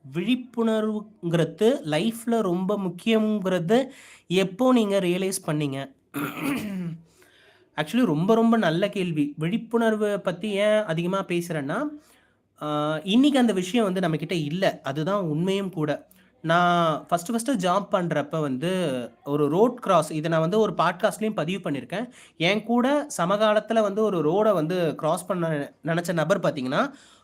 விழிப்புணர்வுங்கிறது லைஃப்ல ரொம்ப முக்கியம்ங்கிறது எப்போ நீங்க ரியலைஸ் பண்ணீங்க? ஆக்சுவலி ரொம்ப ரொம்ப நல்ல கேள்வி. விழிப்புணர்வு பத்தி ஏன் அதிகமா பேசுறேன்னா, இன்னைக்கு அந்த விஷயம் வந்து நம்மகிட்ட இல்ல. அதுதான் உண்மையும் கூட. நான் ஃபர்ஸ்ட்டு ஜாப் பண்றப்ப வந்து ஒரு ரோட் கிராஸ் இத நான் வந்து ஒரு பாட்காஸ்ட்லயும் பதிவு பண்ணியிருக்கேன். என் கூட சமகாலத்தில வந்து ஒரு ரோட வந்து கிராஸ் பண்ண நெனச்ச நபர் பார்த்தீங்கன்னா,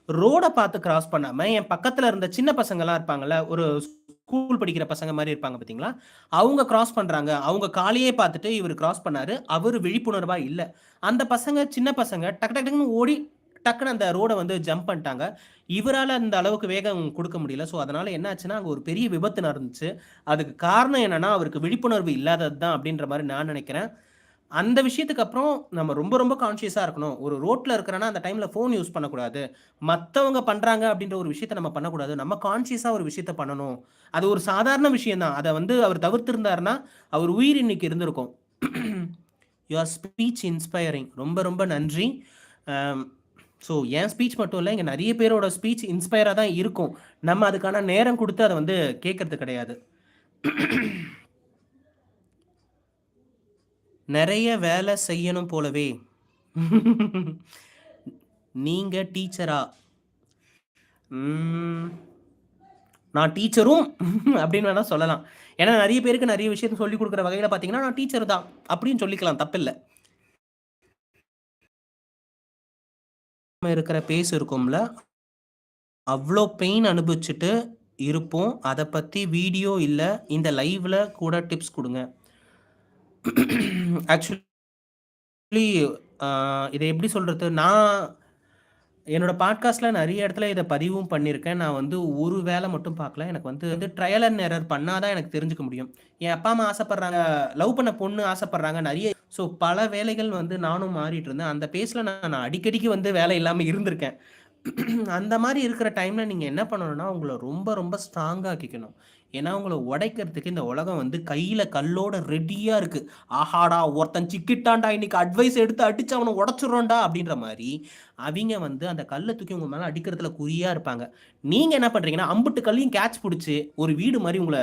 ரோட பார்த்து கிராஸ் பண்ணாம, என் பக்கத்துல இருந்த சின்ன பசங்கலாம் இருப்பாங்கல்ல, ஒரு ஸ்கூல் படிக்கிற பசங்க மாரி இருப்பாங்க பார்த்தீங்களா? அவங்க கிராஸ் பண்றாங்க. அவங்க காலையே பார்த்துட்டு இவரு கிராஸ் பண்ணாரு. அவரு விழிப்புணர்வா இல்ல. அந்த பசங்க, சின்ன பசங்க டக்கு டக்குன்னு ஓடி டக்குனு அந்த ரோட வந்து ஜம்ப் பண்ணிட்டாங்க. இவரால அந்த அளவுக்கு வேகம் குடுக்க முடியல. ஸோ, அதனால என்ன ஆச்சுன்னா, அங்க ஒரு பெரிய விபத்து நடந்துச்சு. அதுக்கு காரணம் என்னன்னா, அவருக்கு விழிப்புணர்வு இல்லாதது தான் அப்படின்ற மாரி நான் நெனைக்கிறேன். அந்த விஷயத்துக்கு அப்புறம் நம்ம ரொம்ப ரொம்ப கான்ஷியஸா இருக்கணும். ஒரு ரோட்ல இருக்கிறேன்னா, அந்த டைம்ல ஃபோன் யூஸ் பண்ணக்கூடாது. மத்தவங்க பண்றாங்க அப்படின்ற ஒரு விஷயத்த நம்ம பண்ணக்கூடாது. நம்ம கான்ஷியஸா ஒரு விஷயத்த பண்ணணும். அது ஒரு சாதாரண விஷயம் தான். அத வந்து அவர் தவிர்த்திருந்தாருன்னா, அவர் உயிர் இன்னைக்கு இருந்திருக்கும். Your speech inspiring. ரொம்ப ரொம்ப நன்றி. அம் ஸோ என் ஸ்பீச் மட்டும் இல்ல, இங்க நெறைய பேரோட ஸ்பீச் இன்ஸ்பயரா தான் இருக்கும். நம்ம அதுக்கான நேரம் குடுத்து அத வந்து கேட்கறது கிடையாது. நெறைய வேலை செய்யணும் போலவே. நீங்க டீச்சரா? ம். நான் டீச்சரும் அப்படின்னு வேணா சொல்லலாம். ஏன்னா நெறைய பேருக்கு நெறைய விஷயத்த சொல்லிக் குடுக்குற வகையில பார்த்தீங்கன்னா, நான் டீச்சர் தான் அப்படின்னு சொல்லிக்கலாம். தப்பில்ல. இருக்கிற பேஸ் இருக்கும்ல, அவ்ளோ பெயின் அனுபவிச்சுட்டு இருப்போம். அத பத்தி வீடியோ இல்ல, இந்த லைவ்ல கூட டிப்ஸ் குடுங்க. ஆக்சுவலி அ இத எப்படி சொல்றது? நான் என்னோட பாட்காஸ்ட்ல நெறைய இடத்துல இத பதிவும் பண்ணியிருக்கேன். நான் வந்து ஒரு வேல மட்டும் பார்க்கல. எனக்கு வந்து ட்ரையல் அண்ட் எரர் பண்ணா தான் எனக்கு தெரிஞ்சுக்க முடியும். என் அப்பா, அம்மா ஆசைப்படுறாங்க. லவ் பண்ண பொண்ணு ஆசைப்படுறாங்க. நெறைய ஸோ பல வேலைகள் வந்து நானும் மாறிட்டு இருந்தேன். அந்த பேஸ்ல நான் அடிக்கடிக்கு வந்து வேலை இல்லாம இருந்திருக்கேன். அந்த மாரி இருக்கிற டைம்ல நீங்க என்ன பண்ணணும்னா, உங்கள ரொம்ப ரொம்ப ஸ்ட்ராங்கா ஆக்கிக்கணும். ஏன்னா, உங்கள உடைக்கிறதுக்கு இந்த உலகம் வந்து கையில கல்லோட ரெடியா இருக்கு. ஆஹாடா! ஒருத்தன் சிக்கிட்டான்டா! இன்னைக்கு அட்வைஸ் எடுத்து அடிச்சு அவன உடைச்சுர்றோம்டா! அப்படின்ற மாரி, அவிங்க வந்து அந்த கல்ல தூக்கி உங்க மேல அடிக்கிறதுல குறியா இருப்பாங்க. நீங்க என்ன பண்றீங்கன்னா, அம்புட்டு கல்லையும் கேட்ச் புடிச்சு, ஒரு வீடு மாரி உங்கள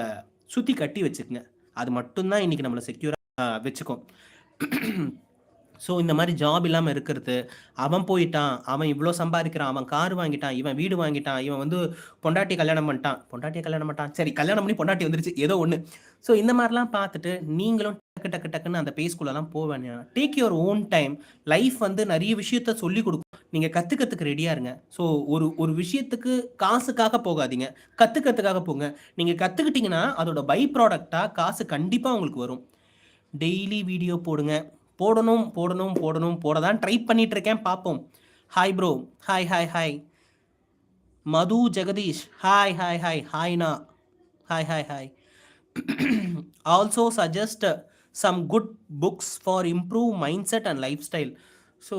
சுத்தி கட்டி வச்சுக்கங்க. அது மட்டும் தான் இன்னைக்கு நம்மள செக்யூரா வச்சுக்கும். ஸோ இந்த மாரி ஜாப் இல்லாம இருக்கிறது, அவன் போயிட்டான், அவன் இவ்ளோ சம்பாதிக்கிறான், அவன் கார் வாங்கிட்டான், இவன் வீடு வாங்கிட்டான், இவன் வந்து பொண்டாட்டிய கல்யாணம் பண்ணிட்டான். பொண்டாட்டிய கல்யாணம் பண்ணிட்டான். சரி கல்யாணம் பண்ணி பொண்டாட்டி வந்துருச்சு. ஏதோ ஒண்ணு. ஸோ இந்த மாரிலாம் பார்த்துட்டு, நீங்களும் டக்குன்னு அந்த பேஸ்க்குள்ளலாம் போ வேணாம். Take your own time. Life வந்து நெறைய விஷயத்த சொல்லிக் குடுக்கும். நீங்க கத்துக்கிறதுக்கு ரெடியா இருங்க. ஸோ ஒரு ஒரு விஷயத்துக்கு காசுக்காக போகாதீங்க. கத்துக்கிறதுக்காக போங்க. நீங்க கத்துக்கிட்டீங்கன்னா, அதோட பை ப்ராடக்ட்டா காசு கண்டிப்பா உங்களுக்கு வரும். டெய்லி வீடியோ போடுங்க. போட தான் ட்ரை பண்ணிட்டு இருக்கேன் பார்ப்போம். Hi bro. Hi. Madhu Jagadish, hi hi hi ஹாய்னா, hi hi hi. Also suggest some good books for improve mind set and life style. So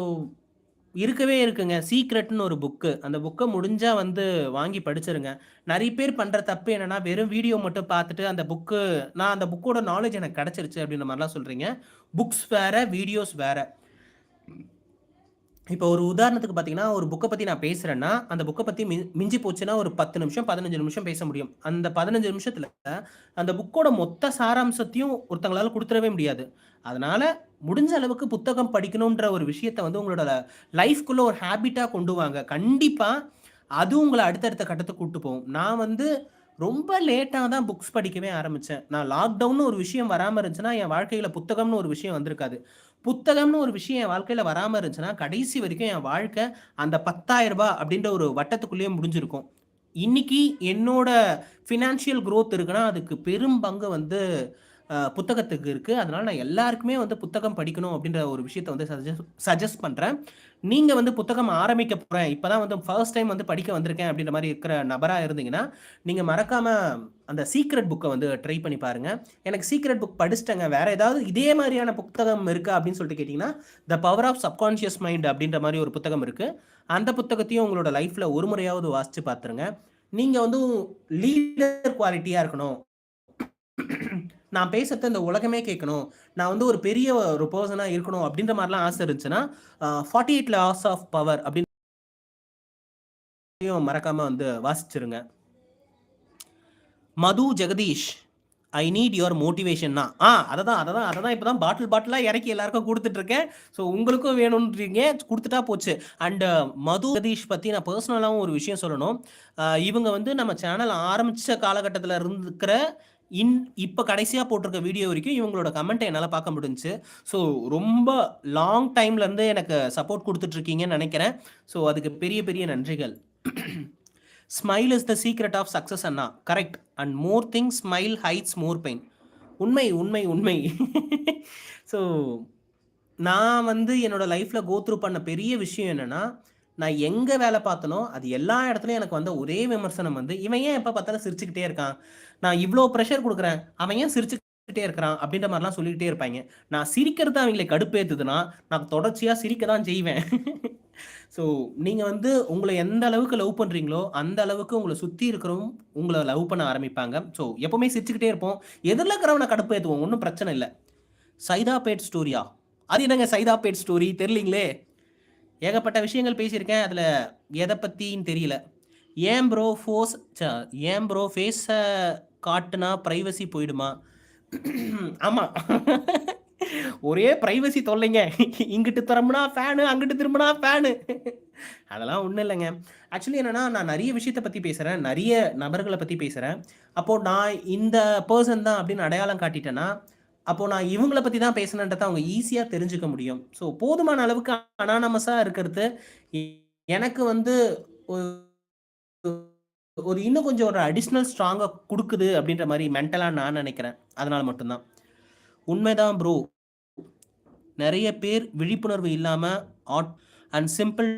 இருக்கவே இருக்குங்க. சீக்ரெட்னு ஒரு புக்கு. அந்த புக்கை முடிஞ்சா வந்து வாங்கி படிச்சிருங்க. நிறைய பேர் பண்ற தப்பு என்னன்னா, வெறும் வீடியோ மட்டும் பார்த்துட்டு அந்த புக்கு நான் அந்த புக்கோட நாலேஜ் எனக்கு கிடைச்சிருச்சு அப்படின்ற மாதிரிலாம் சொல்றீங்க. புக்ஸ் வேற, வீடியோஸ் வேற. இப்போ ஒரு உதாரணத்துக்கு பார்த்தீங்கன்னா, ஒரு புக்கை பத்தி நான் பேசுறேன்னா, அந்த புக்கை பத்தி மிஞ்சி போச்சுன்னா ஒரு 10 நிமிஷம், 15 நிமிஷம் பேச முடியும். அந்த 15 நிமிஷத்துல அந்த புக்கோட மொத்த சாராம்சத்தையும் ஒருத்தங்களால குடுத்துறவே முடியாது. அதனால முடிஞ்ச அளவுக்கு புத்தகம் படிக்கணுன்ற ஒரு விஷயத்த வந்து உங்களோட லைஃப்குள்ள ஒரு ஹேபிட்டா கொண்டு வாங்க. கண்டிப்பா அது உங்கள அடுத்தடுத்த கட்டத்துக்கு கூட்டு போகும். நான் வந்து ரொம்ப லேட்டா தான் புக்ஸ் படிக்கவே ஆரம்பிச்சேன். நான் லாக்டவுன்னு ஒரு விஷயம் வராம இருந்துச்சுன்னா, என் வாழ்க்கையில புத்தகம்னு ஒரு விஷயம் வந்திருக்காது. புத்தகம்னு ஒரு விஷயம் என் வாழ்க்கையில வராம இருந்துச்சுன்னா, கடைசி வரைக்கும் என் வாழ்க்கை அந்த ரூ. 10,000 அப்படின்ற ஒரு வட்டத்துக்குள்ளேயே முடிஞ்சிருக்கும். இன்னைக்கு என்னோட ஃபினான்ஷியல் குரோத் இருக்குன்னா, அதுக்கு பெரும் பங்கு வந்து புத்தகத்துக்கு இருக்கு. அதனால நான் எல்லாருக்குமே வந்து புத்தகம் படிக்கணும் அப்படின்ற ஒரு விஷயத்த வந்து சஜெஸ்ட் பண்றேன். நீங்க வந்து புத்தகம் ஆரம்பிக்க போறேன், இப்பதான் வந்து ஃபர்ஸ்ட் டைம் வந்து படிக்க வந்திருக்கேன் அப்படின்ற மாரி இருக்கிற நபரா இருந்தீங்கன்னா, நீங்க மறக்காம அந்த சீக்ரெட் புக்க வந்து ட்ரை பண்ணி பாருங்க. எனக்கு சீக்ரெட் புக் படிச்சுட்டேங்க. வேற ஏதாவது இதே மாரியான புத்தகம் இருக்கா அப்படின்னு சொல்லிட்டு கேட்டீங்கன்னா, the power of subconscious mind அப்படின்ற மாரி ஒரு புத்தகம் இருக்கு. அந்த புத்தகத்தையும் உங்களோட லைஃப்ல ஒரு முறையாவது வாசிச்சு பார்த்துருங்க. நீங்க வந்து லீடர் குவாலிட்டியா இருக்கணும். நான் பேசுறத இந்த உலகமே கேட்கணும். நான் வந்து ஒரு பெரிய ஒரு பெர்சனா இருக்கணும் அப்படின்ற மாதிரிலாம் ஆசை இருந்துச்சுன்னா, 48 லாஸ் ஆஃப் பவர் அப்படின்னு மறக்காம வந்து வாசிச்சிருங்க. மது ஜெகதீஷ், ஐ நீட் யுவர் மோட்டிவேஷன்னா. அததான் இப்பதான் பாட்டிலா இறக்கி எல்லாருக்கும் கொடுத்துட்டு இருக்கேன். ஸோ உங்களுக்கும் வேணும்ன்றீங்க, கொடுத்துட்டா போச்சு. அண்ட் மது ஜெகதீஷ் பத்தி நான் பர்சனலாவும் ஒரு விஷயம் சொல்லணும். இவங்க வந்து நம்ம சேனல் ஆரம்பிச்ச காலகட்டத்தில் இருக்கிற இப்போ கடைசியாக போட்டிருக்க வீடியோ வரைக்கும் இவங்களோட கமெண்ட்டை என்னால் பார்க்க முடிஞ்சுச்சு. ஸோ ரொம்ப லாங் டைம்லேருந்து எனக்கு சப்போர்ட் கொடுத்துட்ருக்கீங்கன்னு நினைக்கிறேன். ஸோ அதுக்கு பெரிய பெரிய நன்றிகள். Smile is the secret of success அண்ணா. Correct. And more thing smile hides more pain. உண்மை உண்மை உண்மை. ஸோ நான் வந்து என்னோட லைஃப்பில் கோத்ரூ பண்ண பெரிய விஷயம் என்னென்னா, நான் எங்கே வேலை பார்த்தனோ அது எல்லா இடத்துலையும் எனக்கு வந்த ஒரே விமர்சனம் வந்து, இவன் ஏன் எப்போ பார்த்தாலும் சிரிச்சுக்கிட்டே இருக்கான், நான் இவ்வளோ ப்ரெஷர் கொடுக்குறேன், அவன் ஏன் சிரிச்சுக்கிட்டே இருக்கிறான் அப்படின்ற மாதிரிலாம் சொல்லிக்கிட்டே இருப்பாங்க. நான் சிரிக்கிறது அவங்களை கடுப்பேற்றுதுன்னா நான் தொடர்ச்சியாக சிரிக்க தான் செய்வேன். ஸோ நீங்கள் வந்து உங்களை எந்த அளவுக்கு லவ் பண்ணுறீங்களோ அந்த அளவுக்கு உங்களை சுற்றி இருக்கிறவங்க உங்களை லவ் பண்ண ஆரம்பிப்பாங்க. ஸோ எப்போவுமே சிரிச்சுக்கிட்டே இருப்போம். எதிரில் இருக்கிறவனை கடுப்பேற்றுவோம், ஒன்றும் பிரச்சனை இல்லை. சைதாப்பேட் ஸ்டோரியா? அது என்னங்க சைதாப்பேட் ஸ்டோரி தெரியலீங்களே. ஏகப்பட்ட விஷயங்கள் பேசியிருக்கேன், அதில் எதை பற்றின்னு தெரியல. ஏன் ப்ரோ ஃபேஸை காட்டுனா ப்ரைவசி போயிடுமா? ஆமாம், ஒரே ப்ரைவசி தொல்லைங்க. இங்கிட்டு திரும்பினா ஃபேனு, அங்கிட்டு திரும்பினா ஃபேனு. அதெல்லாம் ஒன்றும் இல்லைங்க. ஆக்சுவலி என்னென்னா, நான் நிறைய விஷயத்தை பற்றி பேசுகிறேன், நிறைய நபர்களை பற்றி பேசுகிறேன். அப்போது நான் இந்த பர்சன் தான் அப்படின்னு அடையாளம் காட்டிட்டேன்னா, அப்போது நான் இவங்களை பற்றி தான் பேசுனேன்றதை அவங்க ஈஸியாக தெரிஞ்சுக்க முடியும். ஸோ போதுமான அளவுக்கு அனானமஸாக இருக்கிறது எனக்கு வந்து ஒரு இன்னும் கொஞ்சம் ஒரு அடிஷ்னல் ஸ்ட்ராங்காக கொடுக்குது அப்படின்ற மாதிரி மென்டலாக நான் நினைக்கிறேன். அதனால் மட்டும்தான். உண்மைதான் ப்ரோ. நிறைய பேர் விழிப்புணர்வு இல்லாமல் and simple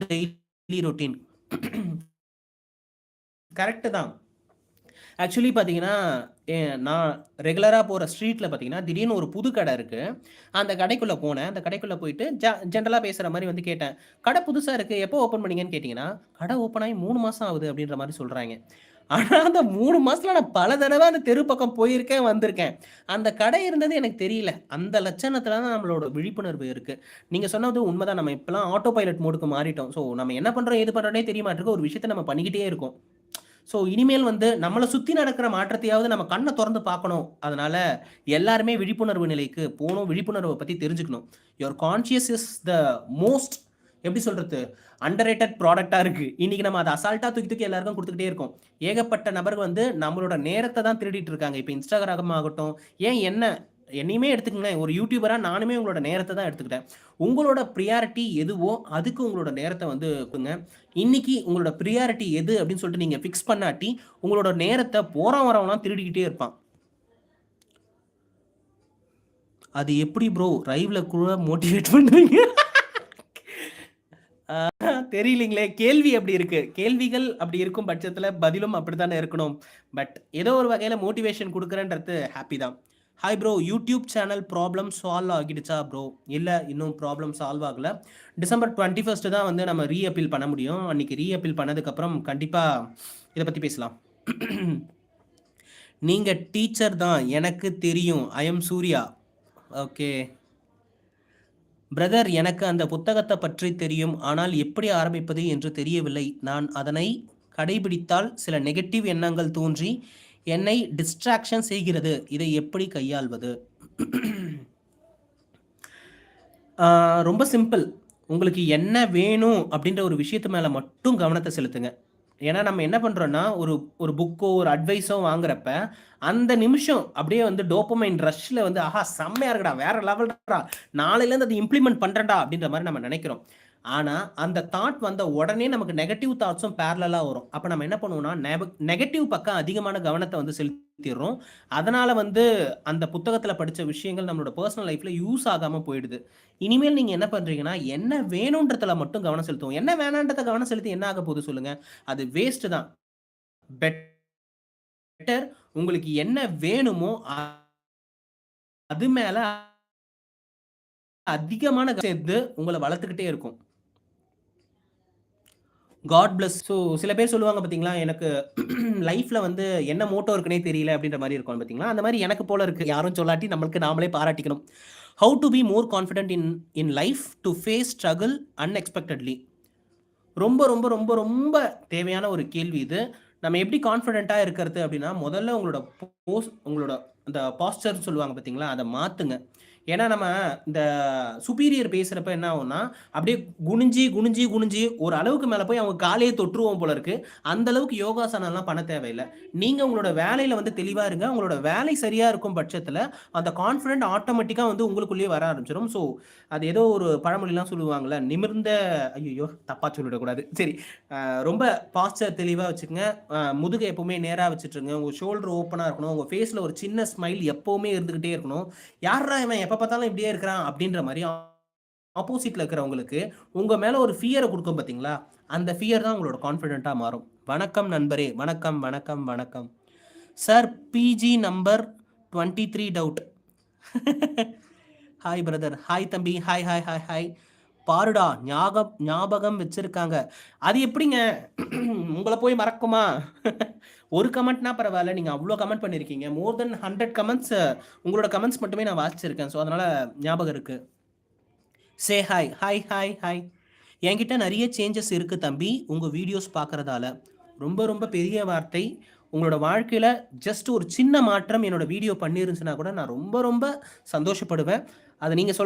daily routine. Correct தான். ஆக்சுவலி பார்த்தீங்கன்னா, நான் ரெகுலராக போகிற ஸ்ட்ரீட்டில் பார்த்தீங்கன்னா, திடீர்னு ஒரு புது கடை இருக்குது. அந்த கடைக்குள்ளே போனேன். அந்த கடைக்குள்ளே போயிட்டு ஜென்ரலாக பேசுகிற மாதிரி வந்து கேட்டேன். கடை புதுசாக இருக்குது, எப்போ ஓப்பன் பண்ணீங்கன்னு கேட்டிங்கன்னா, கடை ஓப்பன் ஆகி 3 மாதம் ஆகுது அப்படின்ற மாதிரி சொல்கிறாங்க. ஆனால் அந்த 3 மாதத்தில் நான் பல தடவை அந்த தெரு பக்கம் போயிருக்கேன், வந்திருக்கேன். அந்த கடை இருந்தது எனக்கு தெரியல. அந்த லட்சணத்தில் தான் நம்மளோட விழிப்புணர்வு இருக்குது. நீங்கள் சொன்னது உண்மைதான். நம்ம இப்போலாம் ஆட்டோ பைலட் மோடுக்கு மாறிட்டோம். ஸோ நம்ம என்ன பண்ணுறோம், எது பண்ணுறோன்னே தெரிய மாட்டிருக்கு. ஒரு விஷயத்தை நம்ம பண்ணிக்கிட்டே இருக்கோம். ஸோ இனிமேல் வந்து நம்மளை சுற்றி நடக்கிற மாற்றத்தையாவது நம்ம கண்ணை திறந்து பார்க்கணும். அதனால எல்லாருமே விழிப்புணர்வு நிலைக்கு போகணும், விழிப்புணர்வை பற்றி தெரிஞ்சுக்கணும். Your conscious is the most, எப்படி சொல்கிறது, அண்டர் ரேட்டட் ப்ராடக்டாக இருக்குது. இன்றைக்கி நம்ம அதை அசால்ட்டாக தூக்கி எல்லாருக்கும் கொடுத்துக்கிட்டே இருக்கோம். ஏகப்பட்ட நபர்கள் வந்து நம்மளோட நேரத்தை தான் திருடிட்டு இருக்காங்க. இப்போ இன்ஸ்டாகிராம் ஆகட்டும், ஏன் என்னையுமே எடுத்துக்கங்களேன், ஒரு யூடியூபராக நானுமே உங்களோட நேரத்தை தான் எடுத்துக்கிட்டேன். உங்களோட ப்ரியாரிட்டி எதுவோ அதுக்கு உங்களோட நேரத்தை வந்து கொடுங்க. இன்னைக்கு உங்களோட ப்ரியாரிட்டி எது அப்படின்னு சொல்லிட்டு நீங்கள் ஃபிக்ஸ் பண்ணாட்டி உங்களோட நேரத்தை வரவங்களாம் திருடிக்கிட்டே இருப்பான். அது எப்படி ப்ரோ லைவ்ல கூட மோட்டிவேட் பண்ணுறீங்க? தெரியலீங்களே. கேள்வி அப்படி இருக்கு. கேள்விகள் அப்படி இருக்கும் பட்சத்துல பதிலும் அப்படித்தானே இருக்கணும். பட் ஏதோ ஒரு வகையில மோட்டிவேஷன் குடுக்குறேன்றது ஹாப்பி தான். Hi bro, YouTube channel problem solve ஆகிடுச்சா ப்ரோ? இல்ல, இன்னும் ப்ராப்ளம் சால்வ் ஆகல. டிசம்பர் 21 தான் வந்து நம்ம ரீஅப்பீல் பண்ண முடியும். அன்னைக்கு ரீஅப்பீல் பண்ணதுக்கப்புறம் கண்டிப்பா இத பத்தி பேசலாம். நீங்க டீச்சர் தான், எனக்கு தெரியும். I am Surya. Okay. Brother, எனக்கு அந்த புத்தகத்தை பற்றி தெரியும். ஆனால் எப்படி ஆரம்பிப்பது என்று தெரியவில்லை. நான் அதனை கடைபிடித்தால் சில நெகட்டிவ் எண்ணங்கள் தோன்றி என்னை டிஸ்ட்ராக்ஷன் செய்கிறது. இதை எப்படி கையாள்வது? ரொம்ப சிம்பிள். உங்களுக்கு என்ன வேணும் அப்படின்ற ஒரு விஷயத்து மேல மட்டும் கவனத்தை செலுத்துங்க. ஏன்னா நம்ம என்ன பண்றோம்னா, ஒரு ஒரு புக்கோ, ஒரு அட்வைஸோ வாங்குறப்ப, அந்த நிமிஷம் அப்படியே வந்து டோபமைன் ரஷ்ல வந்து, ஆஹா செம்மையா இருக்குடா, வேற லெவல்டா, நாளையிலேருந்து அதை இம்ப்ளிமெண்ட் பண்றேன்டா அப்படின்ற மாதிரி நம்ம நினைக்கிறோம். ஆனா அந்த தாட் வந்த உடனே நமக்கு நெகட்டிவ் தாட்ஸும் பேரலலா வரும். அப்ப நம்ம என்ன பண்ணுவோம்னா, நெகட்டிவ் பக்கம் அதிகமான கவனத்தை வந்து செலுத்திடுறோம். அதனால வந்து அந்த புத்தகத்துல படிச்ச விஷயங்கள் நம்மளோட பர்சனல் லைஃப்ல யூஸ் ஆகாம போயிடுது. இனிமேல் நீங்க என்ன பண்றீங்கன்னா, என்ன வேணும்ன்றதுல மட்டும் கவனம் செலுத்துவோம். என்ன வேணான்றத கவனம் செலுத்தி என்ன ஆக போகுது சொல்லுங்க? அது வேஸ்ட் தான். பெட்டர் உங்களுக்கு என்ன வேணுமோ அது மேல அதிகமான சேர்த்து உங்களை வளர்த்துக்கிட்டே இருக்கும். God plus. ஸோ சில பேர் சொல்லுவாங்க பார்த்தீங்களா, எனக்கு லைஃப்ல வந்து என்ன மோட்டோ இருக்குன்னே தெரியல அப்படின்ற மாதிரி இருக்கும் பார்த்தீங்களா, அந்த மாதிரி எனக்கு போல இருக்கு. யாரும் சொல்லாட்டி நம்மளுக்கு நாமளே பாராட்டிக்கணும். How to be more confident in in life to face struggle unexpectedly. ரொம்ப ரொம்ப ரொம்ப ரொம்ப தேவையான ஒரு கேள்வி இது. நம்ம எப்படி கான்ஃபிடென்ட்டாக இருக்கிறது அப்படின்னா, முதல்ல உங்களோட அந்த பாஸ்டர் சொல்லுவாங்க பார்த்தீங்களா, அதை மாற்றுங்க. ஏன்னா நம்ம இந்த சுப்பீரியர் பேசுகிறப்ப என்ன ஆகும்னா, அப்படியே குனிஞ்சி குனிஞ்சி குனிஞ்சி ஒரு அளவுக்கு மேலே போய் அவங்க காலையே தொற்றுவோம் போல இருக்கு. அந்த அளவுக்கு யோகாசனம்லாம் பண்ண தேவையில்லை. நீங்கள் உங்களோட வேலையில் வந்து தெளிவாக இருங்க. உங்களோட வேலை சரியாக இருக்கும் பட்சத்தில் அந்த கான்ஃபிடென்ட் ஆட்டோமேட்டிக்காக வந்து உங்களுக்குள்ளேயே வர ஆரம்பிச்சிடும். ஸோ அது ஏதோ ஒரு பழமொழிலாம் சொல்லுவாங்கள்ல, நிமிர்ந்த ஐயோ தப்பாக சொல்லிடக்கூடாது. சரி, ரொம்ப பாஸ்டர் தெளிவாக வச்சுக்கோங்க. முதுகை எப்போவுமே நேராக வச்சுட்ருங்க. உங்கள் ஷோல்டர் ஓப்பனாக இருக்கணும். உங்கள் ஃபேஸில் ஒரு சின்ன ஸ்மைல் எப்போவுமே இருந்துக்கிட்டே இருக்கணும். யாரா இவன் எப்போ பார்த்தாலும் இப்படியே இருக்கிறான் அப்படின்ற மாதிரி ஆப்போசிட்டில் இருக்கிறவங்களுக்கு உங்கள் மேலே ஒரு ஃபியரை கொடுக்கும் பார்த்தீங்களா, அந்த ஃபியர் தான் உங்களோட கான்ஃபிடென்ட்டாக மாறும். வணக்கம் நண்பரே. வணக்கம் வணக்கம் வணக்கம் sir. PG number 23 doubt. Hi brother. Hi தம்பி. Hi hi hi hi. பாருடா, ஞாபகம் வச்சிருக்காங்க. அது எப்படிங்க உங்களை போய் மறக்குமா? ஒரு கமெண்ட்னா பரவாயில்ல, நீங்கள் அவ்வளோ கமெண்ட் பண்ணியிருக்கீங்க. மோர் தென் 100 கமெண்ட்ஸ் உங்களோட கமெண்ட்ஸ் மட்டுமே நான் வாசிச்சிருக்கேன். ஸோ அதனால் ஞாபகம் இருக்குது. Say hi. Hi hi hi. என்கிட்ட நிறைய சேஞ்சஸ் இருக்குது தம்பி உங்கள் வீடியோஸ் பார்க்குறதால. ரொம்ப ரொம்ப பெரிய வார்த்தை. உங்களோட வாழ்க்கையில் ஜஸ்ட் ஒரு சின்ன மாற்றம் என்னோட வீடியோ பண்ணிருந்துச்சுன்னா கூட நான் ரொம்ப ரொம்ப சந்தோஷப்படுவேன். அதை நீங்கள்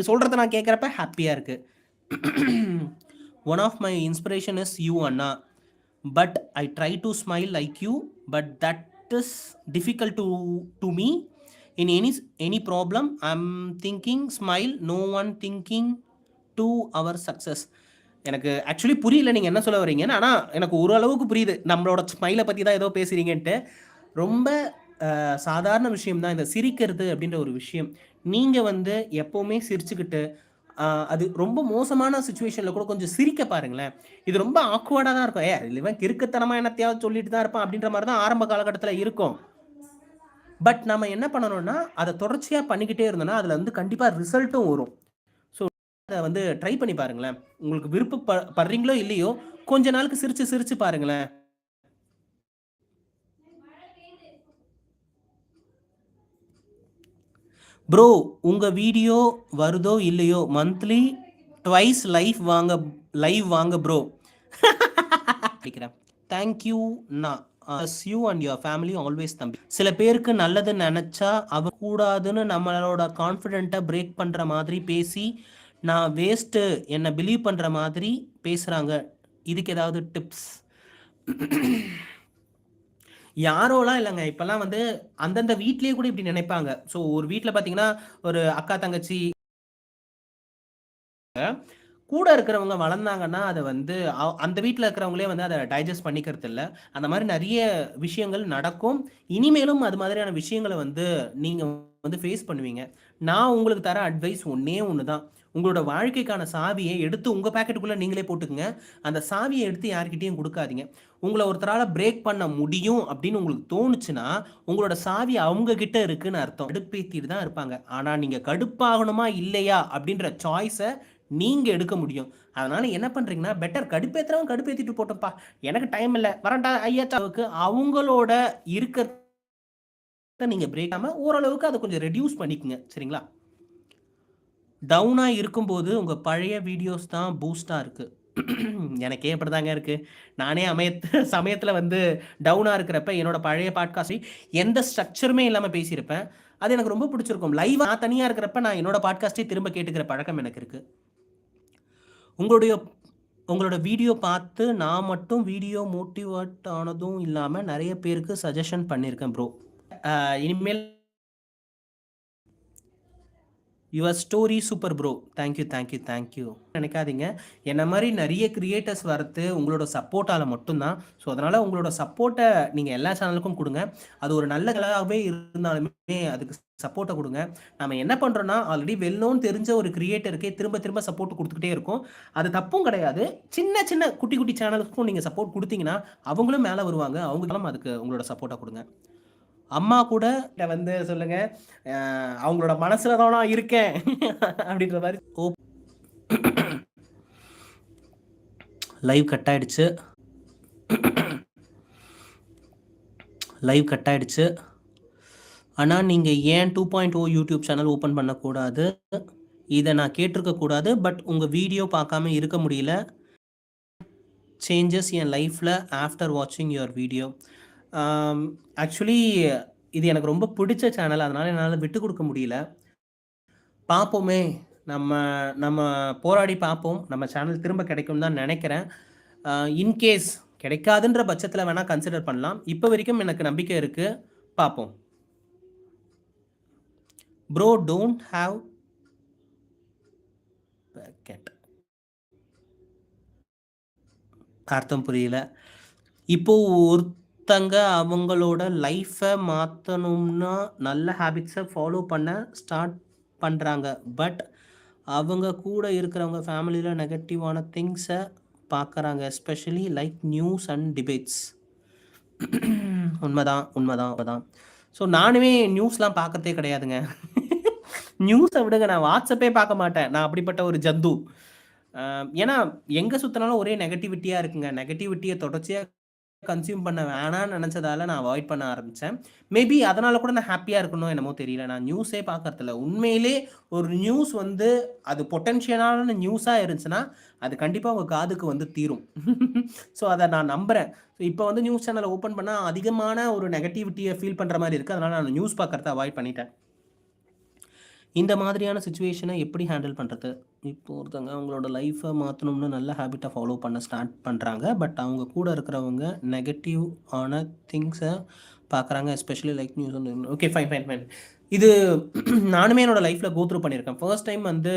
சொல்கிறத நான் கேட்குறப்ப ஹாப்பியாக இருக்குது. One of my inspiration is you அண்ணா. But I try to smile like you, but that is difficult to me. In any problem I am thinking smile, no one thinking to our success. எனக்கு actually புரியல நீங்கள் என்ன சொல்ல வரீங்கன்னு. ஆனால் எனக்கு ஓரளவுக்கு புரியுது. நம்மளோட ஸ்மைலை பற்றி தான் ஏதோ பேசுகிறீங்கன்ட்டு. ரொம்ப சாதாரண விஷயம் தான் இந்த சிரிக்கிறது அப்படின்ற ஒரு விஷயம். நீங்கள் வந்து எப்போவுமே சிரிச்சுக்கிட்டு, அது ரொம்ப மோசமான சுச்சுவேஷனில் கூட கொஞ்சம் சிரிக்க பாருங்களேன். இது ரொம்ப ஆக்வர்டாக தான் இருக்கும். இவன் கிறுக்குத்தனமாக என்னத்தையாவது சொல்லிட்டு தான் இருப்பான் அப்படின்ற மாதிரி தான் ஆரம்ப காலகட்டத்தில் இருக்கும். பட் நம்ம என்ன பண்ணணும்னா, அதை தொடர்ச்சியாக பண்ணிக்கிட்டே இருந்தோம்னா அதில் வந்து கண்டிப்பாக ரிசல்ட்டும் வரும். ஸோ அதை வந்து ட்ரை பண்ணி பாருங்களேன். உங்களுக்கு விருப்பப்படுறீங்களோ இல்லையோ, கொஞ்ச நாளுக்கு சிரிச்சு சிரிச்சு பாருங்களேன். ப்ரோ, உங்கள் வீடியோ வருதோ இல்லையோ மந்த்லி ட்வைஸ் லைவ் வாங்க ப்ரோ. தேங்க்யூ நா. You and your family always தம்பி. சில பேருக்கு நல்லது நினச்சா அவ கூடாதுன்னு நம்மளோட கான்ஃபிடென்ட்டை பிரேக் பண்ணுற மாதிரி பேசி நான் வேஸ்ட்டு என்னை பிலீவ் பண்ணுற மாதிரி பேசுகிறாங்க. இதுக்கு ஏதாவது டிப்ஸ்? யாரோலாம் இல்லைங்க. இப்போல்லாம் வந்து அந்தந்த வீட்லேயே கூட இப்படி நினைப்பாங்க. ஸோ ஒரு வீட்டில் பார்த்தீங்கன்னா, ஒரு அக்கா தங்கச்சி கூட இருக்கிறவங்க வளர்ந்தாங்கன்னா, அதை வந்து அந்த வீட்டில் இருக்கிறவங்களே வந்து அதை டைஜஸ்ட் பண்ணிக்கிறது இல்லை. அந்த மாதிரி நிறைய விஷயங்கள் நடக்கும். இனிமேலும் அது மாதிரியான விஷயங்களை வந்து நீங்கள் வந்து ஃபேஸ் பண்ணுவீங்க. நான் உங்களுக்கு தர அட்வைஸ் ஒன்றே ஒன்று தான். உங்களோட வாழ்க்கைக்கான சாவியை எடுத்து உங்கள் பேக்கெட்டுக்குள்ளே நீங்களே போட்டுக்குங்க. அந்த சாவியை எடுத்து யார்கிட்டயும் கொடுக்காதீங்க. உங்களை ஒருத்தரால் பிரேக் பண்ண முடியும் அப்படின்னு உங்களுக்கு தோணுச்சுன்னா உங்களோட சாவி அவங்க கிட்ட இருக்குன்னு அர்த்தம். கடுப்பேற்றிட்டு தான் இருப்பாங்க. ஆனால் நீங்கள் கடுப்பாகணுமா இல்லையா அப்படின்ற சாய்ஸை நீங்கள் எடுக்க முடியும். அதனால என்ன பண்ணுறீங்கன்னா, பெட்டர் கடுப்பேற்றுறவங்க கடுப்பேற்றிட்டு போட்டோம்ப்பா, எனக்கு டைம் இல்லை வரண்டா ஐயாச்சாவுக்கு அவங்களோட இருக்கிறத நீங்கள் பிரேக் ஆகாமல் ஓரளவுக்கு அதை கொஞ்சம் ரெடியூஸ் பண்ணிக்கோங்க. சரிங்களா? டவுனாக இருக்கும்போது உங்கள் பழைய வீடியோஸ் தான் பூஸ்டாக இருக்குது. எனக்கே அப்படி தாங்க இருக்குது. நானே சமயத்தில் வந்து டவுனாக இருக்கிறப்ப என்னோட பழைய பாட்காஸ்ட் எந்த ஸ்ட்ரக்சருமே இல்லாமல் பேசியிருப்பேன். அது எனக்கு ரொம்ப பிடிச்சிருக்கும். லைவாக நான் தனியாக இருக்கிறப்ப நான் என்னோட பாட்காஸ்ட்டே திரும்ப கேட்டுக்கிற பழக்கம் எனக்கு இருக்குது. உங்களோட வீடியோ பார்த்து நான் மட்டும் வீடியோ மோட்டிவேட் ஆனதும் இல்லாமல் நிறைய பேருக்கு சஜஷன் பண்ணியிருக்கேன் ப்ரோ. இனிமேல் your story super bro. Thank you நினைக்காதீங்க. என்ன மாதிரி நிறைய கிரியேட்டர்ஸ் வரது உங்களோட சப்போர்ட்டால் மட்டும்தான். ஸோ அதனால் உங்களோட சப்போர்ட்டை நீங்கள் எல்லா சேனலுக்கும் கொடுங்க. அது ஒரு நல்ல கலாகவே இருந்தாலுமே அதுக்கு சப்போர்ட்டை கொடுங்க. நம்ம என்ன பண்ணுறோன்னா, ஆல்ரெடி வெல்னோன்னு தெரிஞ்ச ஒரு கிரியேட்டருக்கே திரும்ப திரும்ப சப்போர்ட் கொடுத்துக்கிட்டே இருக்கும். அது தப்பும் கிடையாது. சின்ன சின்ன குட்டி குட்டி சேனலுக்கும் நீங்கள் சப்போர்ட் கொடுத்தீங்கன்னா அவங்களும் மேலே வருவாங்க. அவங்களும் அதுக்கு உங்களோட சப்போர்ட்டை கொடுங்க. அம்மா கூட வந்து சொல்லுங்க, அவங்களோட மனசுல தான் நான் இருக்கேன் அப்படின்ற மாதிரி. லைவ் கட் ஆயிடுச்சு. ஆனால் நீங்கள் ஏன் 2.0 யூடியூப் சேனல் ஓப்பன் பண்ணக்கூடாது? இதை நான் கேட்டிருக்கக்கூடாது. பட் உங்கள் வீடியோ பார்க்காம இருக்க முடியல. சேஞ்சஸ் என் லைஃப்பில் ஆஃப்டர் வாட்சிங் யுவர் வீடியோ. ஆக்சுவலி இது எனக்கு ரொம்ப பிடிச்ச சேனல். அதனால் என்னால் விட்டு கொடுக்க முடியல. பார்ப்போமே, நம்ம போராடி பார்ப்போம். நம்ம சேனல் திரும்ப கிடைக்கும் தான் நினைக்கிறேன். இன்கேஸ் கிடைக்காதுன்ற பட்சத்தில் வேணால் கன்சிடர் பண்ணலாம். இப்போ வரைக்கும் எனக்கு நம்பிக்கை இருக்குது. பார்ப்போம். Bro don't have packet. அர்த்தம் புரியல. இப்போ ஒருத்தங்க அவங்களோட லைஃப்பை மாற்றணும்னா நல்ல ஹேபிட்ஸை ஃபாலோ பண்ண ஸ்டார்ட் பண்ணுறாங்க. பட் அவங்க கூட இருக்கிறவங்க ஃபேமிலியில் நெகட்டிவான திங்ஸை பார்க்குறாங்க. Especially like news and debates. உண்மைதான். ஸோ நானுமே நியூஸ்லாம் பார்க்கறதே கிடையாதுங்க. நியூஸை விடுங்க, நான் வாட்ஸ்அப்பே பார்க்க மாட்டேன். நான் அப்படிப்பட்ட ஒரு ஜந்து. ஏன்னா எங்கே சுற்றினாலும் ஒரே நெகட்டிவிட்டியாக இருக்குங்க. நெகட்டிவிட்டியை தொடர்ச்சியாக கன்சியூம் பண்ண வேணான்னு நினச்சதால நான் அவாய்ட் பண்ண ஆரம்பித்தேன். மேபி அதனால் கூட நான் ஹாப்பியாக இருக்கணும் என்னமோ தெரியல. நான் நியூஸே பார்க்கறதில்ல. உண்மையிலே ஒரு நியூஸ் வந்து அது பொட்டென்ஷியலான நியூஸாக இருந்துச்சுன்னா அது கண்டிப்பாக உங்கள் காதுக்கு வந்து தீரும். ஸோ அதை நான் நம்புகிறேன். ஸோ இப்போ வந்து நியூஸ் சேனலை ஓப்பன் பண்ணால் அதிகமான ஒரு நெகட்டிவிட்டியை ஃபீல் பண்ணுற மாதிரி இருக்குது. அதனால் நான் நியூஸ் பார்க்குறத அவாய்ட் பண்ணிட்டேன். இந்த மாதிரியான சுச்சுவேஷனை எப்படி ஹேண்டில் பண்ணுறது? இப்போ ஒருத்தங்க அவங்களோட லைஃப்பை மாற்றணும்னு நல்ல ஹேபிட்டை ஃபாலோ பண்ண ஸ்டார்ட் பண்ணுறாங்க. பட் அவங்க கூட இருக்கிறவங்க நெகட்டிவ் ஆன திங்ஸை பார்க்குறாங்க. Especially like news. Okay, fine. இது நானுமே என்னோடய லைஃப்பில் கோத்ரூ பண்ணியிருக்கேன். ஃபர்ஸ்ட் டைம் வந்து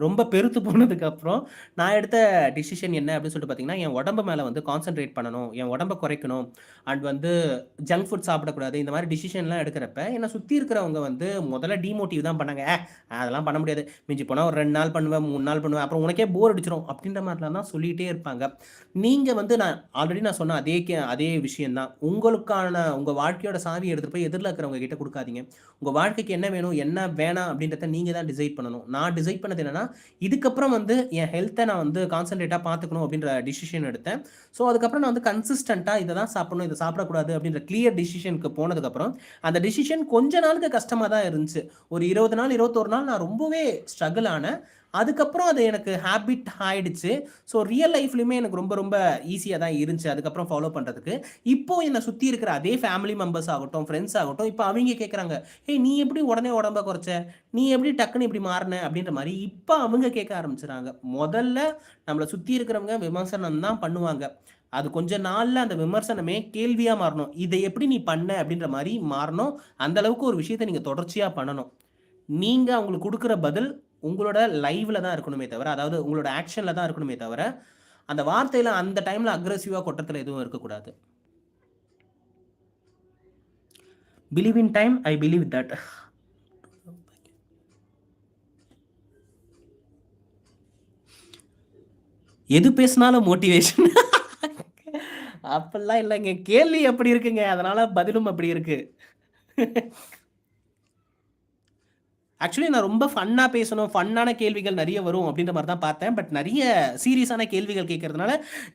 ரொம்ப பெருத்து போனதுக்கப்புறம் நான் எடுத்த டிசிஷன் என்ன அப்படின்னு சொல்லிட்டு பார்த்தீங்கன்னா, என் உடம்பு மேலே வந்து கான்சென்ட்ரேட் பண்ணணும், என் உடம்பை குறைக்கணும், அண்ட் வந்து ஜங்க் ஃபுட் சாப்பிடக்கூடாது. இந்த மாதிரி டிசிஷன்லாம் எடுக்கிறப்ப என்னை சுற்றி இருக்கிறவங்க வந்து முதல்ல டிமோட்டிவ் தான் பண்ணாங்க. அதெல்லாம் பண்ண முடியாது, மிஞ்சி போனால் ஒரு 2 நாள் பண்ணுவேன், 3 நாள் பண்ணுவேன், அப்புறம் உனக்கே போர் அடிச்சிடும் அப்படின்ற மாதிரிலாம் தான் சொல்லிகிட்டே இருப்பாங்க. நீங்கள் வந்து நான் சொன்ன அதே விஷயந்தான். உங்கள் வாழ்க்கையோட சாவி எடுத்துகிட்டு போய் எதிரில் இருக்கிறவங்க கிட்ட கொடுக்காதீங்க. உங்கள் வாழ்க்கைக்கு என்ன வேணும் என்ன வேணாம் அப்படின்றத நீங்கள் தான் டிசைட் பண்ணணும். நான் டிசைட் பண்ணது என்னென்னா, இதுக்கப்புறம் வந்து என் ஹெல்த்தை நான் வந்து கான்சன்ட்ரேட்டாக பார்த்துக்கணும் அப்படின்ற டிசிஷன் எடுத்தேன். ஸோ அதுக்கப்புறம் நான் வந்து கன்சிஸ்டண்ட்டாக இதை தான் சாப்பிடணும், இதை சாப்பிடக்கூடாது அப்படின்ற கிளியர் டிசிஷனுக்கு போனதுக்கப்புறம் அந்த டிசிஷன் கொஞ்ச நாளுக்கு கஷ்டமாக தான் இருந்துச்சு. ஒரு 20 நாள் 21 நாள் நான் ரொம்பவே ஸ்ட்ரகிள் ஆனேன். அதுக்கப்புறம் அது எனக்கு ஹேபிட் ஆயிடுச்சு. ஸோ ரியல் லைஃப்லையுமே எனக்கு ரொம்ப ரொம்ப ஈஸியாக தான் இருந்துச்சு அதுக்கப்புறம் ஃபாலோ பண்ணுறதுக்கு. இப்போது என்னை சுற்றி இருக்கிற அதே ஃபேமிலி மெம்பர்ஸ் ஆகட்டும், ஃப்ரெண்ட்ஸ் ஆகட்டும், இப்போ அவங்க கேட்குறாங்க, ஏய் நீ எப்படி உடனே உடம்ப குறைச்ச, நீ எப்படி டக்குன்னு இப்படி மாறின அப்படின்ற மாதிரி இப்போ அவங்க கேட்க ஆரம்பிச்சுறாங்க. முதல்ல நம்மளை சுற்றி இருக்கிறவங்க விமர்சனம் தான் பண்ணுவாங்க. அது கொஞ்ச நாளில் அந்த விமர்சனமே கேள்வியாக மாறணும். இதை எப்படி நீ பண்ண அப்படின்ற மாதிரி மாறணும். அந்தளவுக்கு ஒரு விஷயத்தை நீங்கள் தொடர்ச்சியாக பண்ணணும். நீங்கள் அவங்களுக்கு கொடுக்குற பதில் உங்களோட லைவ்ல தான் இருக்கணுமே தவிர, அதாவது உங்களோட ஆக்ஷன்ல தான் இருக்கணுமே தவிர, அந்த வார்த்தையில அந்த டைம்ல அக்ரெசிவா கொட்டத்துல எதுவும் இருக்கக்கூடாது. Believe in time, I believe that. எது பேசினாலும் மோட்டிவேஷன். அப்படிலாம் இல்லைங்க. கேள்வி அப்படி இருக்குங்க. அதனால பதிலும் அப்படி இருக்கு. ஆக்சுவலி நான் ரொம்ப ஃபன்னா பேசணும், ஃபன்னான கேள்விகள் நெறைய வரும் அப்படின்ற மாரி தான் பார்த்தேன். பட் நெறைய சீரியஸான கேள்விகள் கேட்கறதுனால,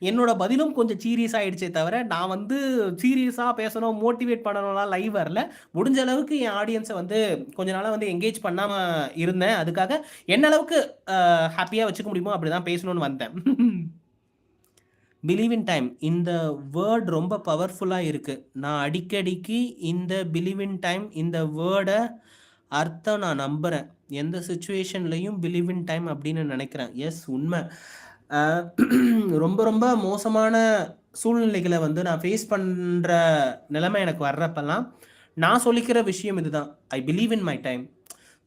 என்னோட பதிலும் கொஞ்சம் சீரியஸ் ஆயிடுச்சே தவிர, நான் வந்து சீரியஸா பேசணும், மோட்டிவேட் பண்ணணும்லாம் லைவ் வரல. முடிஞ்ச அளவுக்கு என் ஆடியன்ஸ வந்து கொஞ்ச நாளா வந்து என்கேஜ் பண்ணாம இருந்தேன். அதுக்காக என்ன அளவுக்கு ஹேப்பியா வச்சுக்க முடியுமோ அப்படிதான் பேசணும்னு வந்தேன். பிலீவ் இன் டைம் இந்த வேர்ட் ரொம்ப பவர்ஃபுல்லா இருக்கு. நான் அடிக்கடிக்கு இந்த பிலீவ் இன் டைம் இந்த வேர்ட அர்த்தம் நான் நம்புறேன். எந்த சிச்சுவேஷன்லயும் பிலீவ் இன் டைம் அப்படின்னு நினைக்கிறேன். எஸ் உண்மை. ரொம்ப ரொம்ப மோசமான சூழ்நிலைகளை வந்து நான் ஃபேஸ் பண்ற நிலைமை எனக்கு வர்றப்பெல்லாம் நான் சொல்லிக்கிற விஷயம் இதுதான். I believe in my time.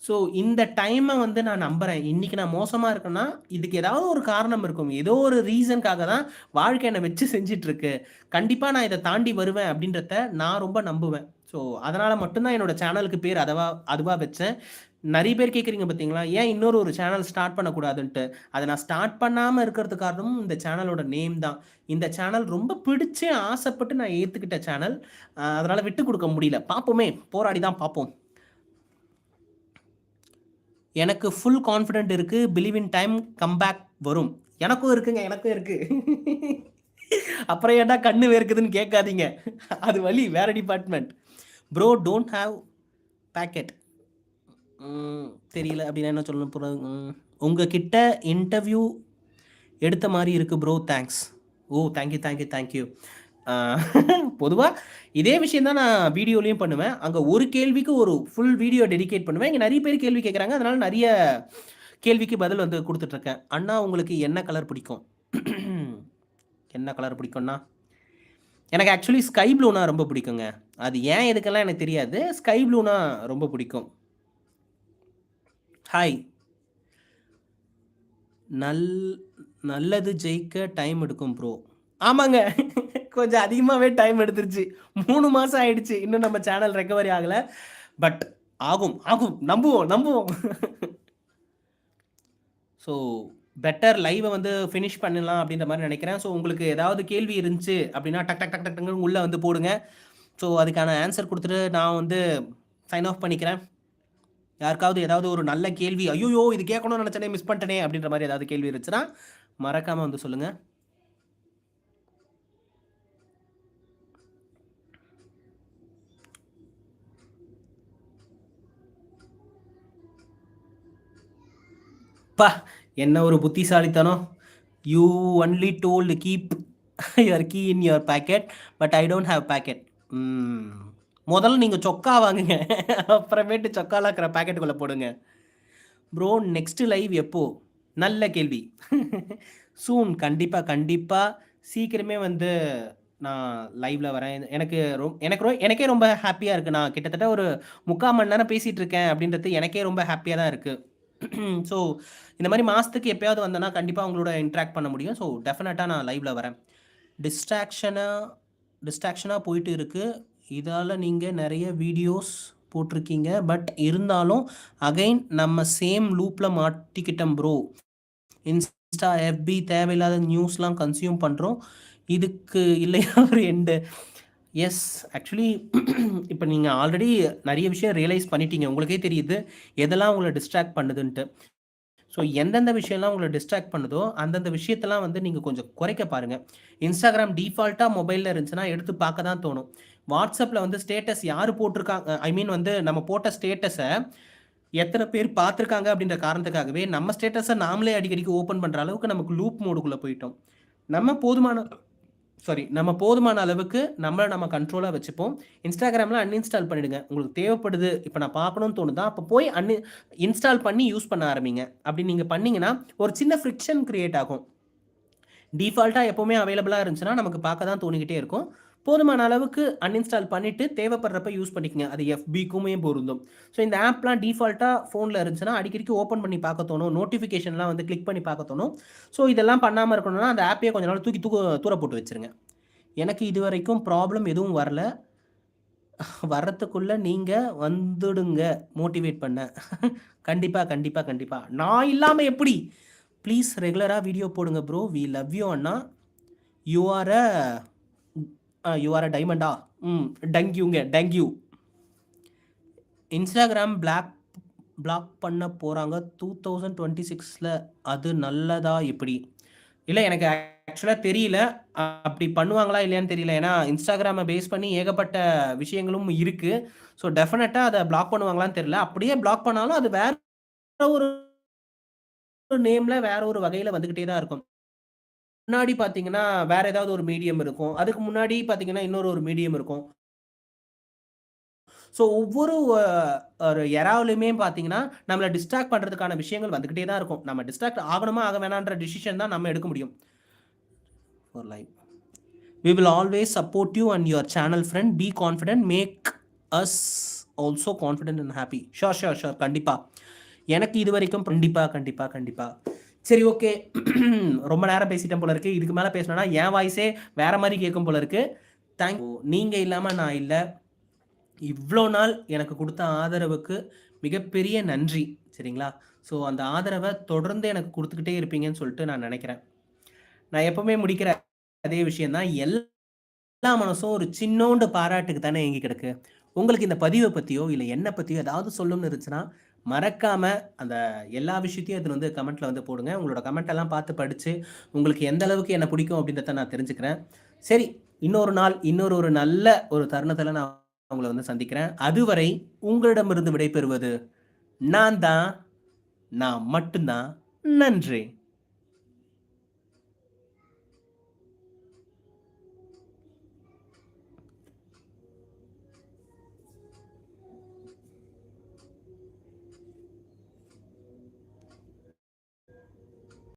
So இந்த டைமை வந்து நான் நம்புறேன். இன்னைக்கு நான் மோசமா இருக்கேன்னா, இதுக்கு ஏதாவது ஒரு காரணம் இருக்கும். ஏதோ ஒரு ரீசன்க்காக தான் வாழ்க்கை என்னை வச்சு செஞ்சுட்டு இருக்கு. கண்டிப்பா நான் இதை தாண்டி வருவேன் அப்படின்றத நான் ரொம்ப நம்புவேன். ஸோ அதனால மட்டும்தான் என்னோட சேனலுக்கு பேர் அதுவா வச்சேன். நிறைய பேர் கேட்குறீங்க பார்த்தீங்களா, ஏன் இன்னொரு ஒரு சேனல் ஸ்டார்ட் பண்ணக்கூடாதுன்ட்டு. அதை நான் ஸ்டார்ட் பண்ணாமல் இருக்கிறதுக்கு காரணமும் இந்த சேனலோட நேம் தான். இந்த சேனல் ரொம்ப பிடிச்சு ஆசைப்பட்டு நான் ஏற்றுக்கிட்ட சேனல். அதனால விட்டு கொடுக்க முடியல. பார்ப்போமே, போராடி தான் பார்ப்போம். எனக்கு ஃபுல் கான்ஃபிடென்ட் இருக்கு. பிலீவ் இன் டைம் கம்பேக் வரும். எனக்கும் இருக்குங்க, எனக்கும் இருக்கு. அப்புறம் ஏன்டா கண்ணு வேர்க்குதுன்னு கேட்காதீங்க. அது வழி, வேற department. Bro don't have packet. தெரியல அப்படின்னா என்ன சொல்லணும் போகிறது. உங்ககிட்ட இன்டர்வியூ எடுத்த மாதிரி இருக்கு ப்ரோ, தேங்க்ஸ். ஓ தேங்க்யூ தேங்க்யூ தேங்க்யூ. பொதுவாக இதே விஷயம் தான் நான் வீடியோலையும் பண்ணுவேன். அங்கே ஒரு கேள்விக்கு ஒரு ஃபுல் வீடியோ டெடிகேட் பண்ணுவேன். இங்கே நிறைய பேர் கேள்வி கேட்குறாங்க, அதனால நிறைய கேள்விக்கு பதில் வந்து கொடுத்துட்ருக்கேன். அண்ணா உங்களுக்கு என்ன கலர் பிடிக்கும்? என்ன கலர் பிடிக்கும்னா, எனக்கு ஆக்சுவலி ஸ்கை ப்ளூனா ரொம்ப பிடிக்குங்க. அது ஏன் எதுக்கெல்லாம் எனக்கு தெரியாது. ஸ்கை ப்ளூனா ரொம்ப பிடிக்கும். ஹாய். நல்லது ஜெயிக்க டைம் எடுக்கும் ப்ரோ. ஆமாங்க. கொஞ்சம் அதிகமாகவே டைம் எடுத்துருச்சு. 3 மாதம் ஆயிடுச்சு. இன்னும் நம்ம சேனல் ரெக்கவரி ஆகலை. பட் ஆகும் ஆகும், நம்புவோம். ஸோ பெட்டர் லைவை வந்து ஃபினிஷ் பண்ணலாம் அப்படின்ற மாதிரி நினைக்கிறேன். ஸோ உங்களுக்கு ஏதாவது கேள்வி இருந்துச்சு அப்படின்னா டக் டக் டக் டக் டக்குன்னு உள்ளே வந்து போடுங்க. ஸோ அதுக்கான ஆன்சர் கொடுத்துட்டு நான் வந்து சைன் ஆஃப் பண்ணிக்கிறேன். யாருக்காவது ஏதாவது ஒரு நல்ல கேள்வி, ஐயோ இது கேட்கணும்னு நினச்சனே மிஸ் பண்ணிட்டேனே அப்படின்ற மாதிரி ஏதாவது கேள்வி இருந்துச்சுன்னா மறக்காமல் வந்து சொல்லுங்கள். பா, என்ன ஒரு புத்திசாலித்தனம். You only told keep your key in your pocket, but I don't have pocket. முதல்ல நீங்கள் சொக்கா வாங்குங்க, அப்புறமேட்டு சொக்கால இருக்கிற பேக்கெட்டுக்குள்ளே போடுங்க. ப்ரோ நெக்ஸ்ட் லைவ் எப்போ? நல்ல கேள்வி. சூன், கண்டிப்பாக சீக்கிரமே வந்து நான் லைவ்ல வரேன். எனக்கே ரொம்ப ஹாப்பியாக இருக்குது. நான் கிட்டத்தட்ட ஒரு 3/4 மணி நேரம் பேசிகிட்டு இருக்கேன் அப்படின்றது எனக்கே ரொம்ப ஹாப்பியாக தான் இருக்குது. ஸோ இந்த மாதிரி மாதத்துக்கு எப்போயாவது வந்தேன்னா கண்டிப்பாக உங்களோட இன்ட்ராக்ட் பண்ண முடியும். ஸோ டெஃபினட்டாக நான் லைவ்ல வரேன். டிஸ்ட்ராக்ஷனாக போயிட்டு இருக்குது. இதால் நீங்கள் நிறைய வீடியோஸ் போட்டிருக்கீங்க, பட் இருந்தாலும் அகைன் நம்ம சேம் லூப்பில் மாட்டிக்கிட்டோம் ப்ரோ. இன்ஸ்டா FB தேவையில்லாத நியூஸ்லாம் கன்சியூம் பண்ணுறோம். இதுக்கு இல்லையா ஒரு எண்டு? எஸ், ஆக்சுவலி இப்போ நீங்கள் ஆல்ரெடி நிறைய விஷயம் ரியலைஸ் பண்ணிட்டீங்க. உங்களுக்கே தெரியுது எதெல்லாம் உங்களை டிஸ்ட்ராக்ட் பண்ணுதுன்ட்டு. ஸோ எந்தெந்த விஷயம்லாம் உங்களை டிஸ்ட்ராக்ட் பண்ணுதோ அந்தந்த விஷயத்தெல்லாம் வந்து நீங்கள் கொஞ்சம் குறைக்க பாருங்கள். இன்ஸ்டாகிராம் டிஃபால்ட்டாக மொபைலில் இருந்துச்சுன்னா எடுத்து பார்க்க தான் தோணும். வாட்ஸ்அப்பில் வந்து ஸ்டேட்டஸ் யார் போட்டிருக்காங்க, ஐ மீன் வந்து நம்ம போட்ட ஸ்டேட்டஸை எத்தனை பேர் பார்த்துருக்காங்க அப்படின்ற காரணத்துக்காகவே நம்ம ஸ்டேட்டஸை நாமளே அடிக்கடிக்கு ஓப்பன் பண்ணுற அளவுக்கு நமக்கு லூப் மோடுக்குள்ளே போயிட்டோம். நம்ம போதுமான அளவுக்கு நம்ம கண்ட்ரோலாக வச்சுப்போம். இன்ஸ்டாகிராமில் அன்இன்ஸ்டால் பண்ணிவிடுங்க. உங்களுக்கு தேவைப்படுது, இப்போ நான் பார்க்கணும்னு தோணுதா, அப்போ போய் இன்ஸ்டால் பண்ணி யூஸ் பண்ண ஆரம்பிங்க. அப்படி நீங்கள் பண்ணிங்கன்னா ஒரு சின்ன ஃப்ரிக்ஷன் க்ரியேட் ஆகும். டிஃபால்ட்டாக எப்போவுமே அவைலபிளாக இருந்துச்சுன்னா நமக்கு பார்க்க தான் தோணிக்கிட்டே இருக்கும். போதுமான அளவுக்கு அன்இன்ஸ்டால் பண்ணிவிட்டு தேவைப்படுறப்ப யூஸ் பண்ணிக்கங்க. அது FBக்குமே பொருந்தும். ஸோ இந்த ஆப்லாம் டிஃபால்ட்டாக ஃபோனில் இருந்துச்சுன்னா அடிக்கடிக்கு ஓப்பன் பண்ணி பார்க்க தோணும். நோட்டிஃபிகேஷன்லாம் வந்து கிளிக் பண்ணி பார்க்க தோணும். ஸோ இதெல்லாம் பண்ணாமல் இருக்கணும்னா அந்த ஆப்பையே கொஞ்ச நாள் தூர போட்டு வச்சுருங்க. எனக்கு இது வரைக்கும் ப்ராப்ளம் எதுவும் வரல. வர்றதுக்குள்ளே நீங்கள் வந்துடுங்க மோட்டிவேட் பண்ண. கண்டிப்பாக. நான் இல்லாமல் எப்படி? ப்ளீஸ் ரெகுலராக வீடியோ போடுங்க ப்ரோ. வி லவ் யூ அண்ணா. யூ ஆர் அ டைமண்டா? டங்க்யூங்க, டங்க்யூ. இன்ஸ்டாகிராம் பிளாக் பண்ண போகிறாங்க 2026ல். அது நல்லதா எப்படி? இல்லை, எனக்கு ஆக்சுவலாக தெரியல. அப்படி பண்ணுவாங்களா இல்லையான்னு தெரியல. ஏன்னா இன்ஸ்டாகிராமை பேஸ் பண்ணி ஏகப்பட்ட விஷயங்களும் இருக்குது. ஸோ டெஃபினட்டாக அதை பிளாக் பண்ணுவாங்களான்னு தெரியல. அப்படியே பிளாக் பண்ணாலும் அது வேற ஒரு நேமில் வேற ஒரு வகையில் வந்துக்கிட்டே தான் இருக்கும். முன்னாடி பார்த்தீங்கன்னா வேற ஏதாவது ஒரு மீடியம் இருக்கும். அதுக்கு முன்னாடி பார்த்தீங்கன்னா இன்னொரு மீடியம் இருக்கும். ஸோ ஒவ்வொரு ஒரு எராவிலுமே பார்த்தீங்கன்னா, நம்மள டிஸ்ட்ராக்ட் பண்றதுக்கான விஷயங்கள் வந்துகிட்டே தான் இருக்கும். நம்ம டிஸ்ட்ராக்ட் ஆகணுமா, ஆக வேணான்ற டிசிஷன் தான் நம்ம எடுக்க முடியும். For life. We will always support you and your channel friend. Be confident. Make us also confident and happy. Sure. கண்டிப்பா. எனக்கு இதுவரைக்கும் கண்டிப்பா. சரி, ஓகே. ரொம்ப நேரம் பேசிட்டேன் போல இருக்கு. இதுக்கு மேல பேசினேன்னா என் வாய்ஸே வேற மாரி கேட்கும் போல இருக்கு. நீங்க இல்லாம நான் இல்ல. இவ்வளோ நாள் எனக்கு கொடுத்த ஆதரவுக்கு மிகப்பெரிய நன்றி. சரிங்களா? ஸோ அந்த ஆதரவை தொடர்ந்து எனக்கு கொடுத்துக்கிட்டே இருப்பீங்கன்னு சொல்லிட்டு நான் நினைக்கிறேன். நான் எப்பவுமே முடிக்கிற அதே விஷயம் தான். எல்லா மனசும் ஒரு சின்னோண்டு பாராட்டுக்கு தானே ஏங்கி கிடக்கு. உங்களுக்கு இந்த பதிவை பற்றியோ இல்லை என்ன பற்றியோ ஏதாவது சொல்லணும்னு இருந்துச்சுன்னா மறக்காம அந்த எல்லா விஷயத்தையும் அது வந்து கமெண்ட்ல வந்து போடுங்க. உங்களோட கமெண்ட் எல்லாம் பார்த்து படித்து உங்களுக்கு எந்த அளவுக்கு என்ன பிடிக்கும் அப்படின்றத நான் தெரிஞ்சுக்கிறேன். சரி, இன்னொரு நாள் ஒரு நல்ல ஒரு தருணத்தில் நான் உங்களை வந்து சந்திக்கிறேன். அதுவரை உங்களிடமிருந்து விடைபெறுவது நான் மட்டும்தான். நன்றி.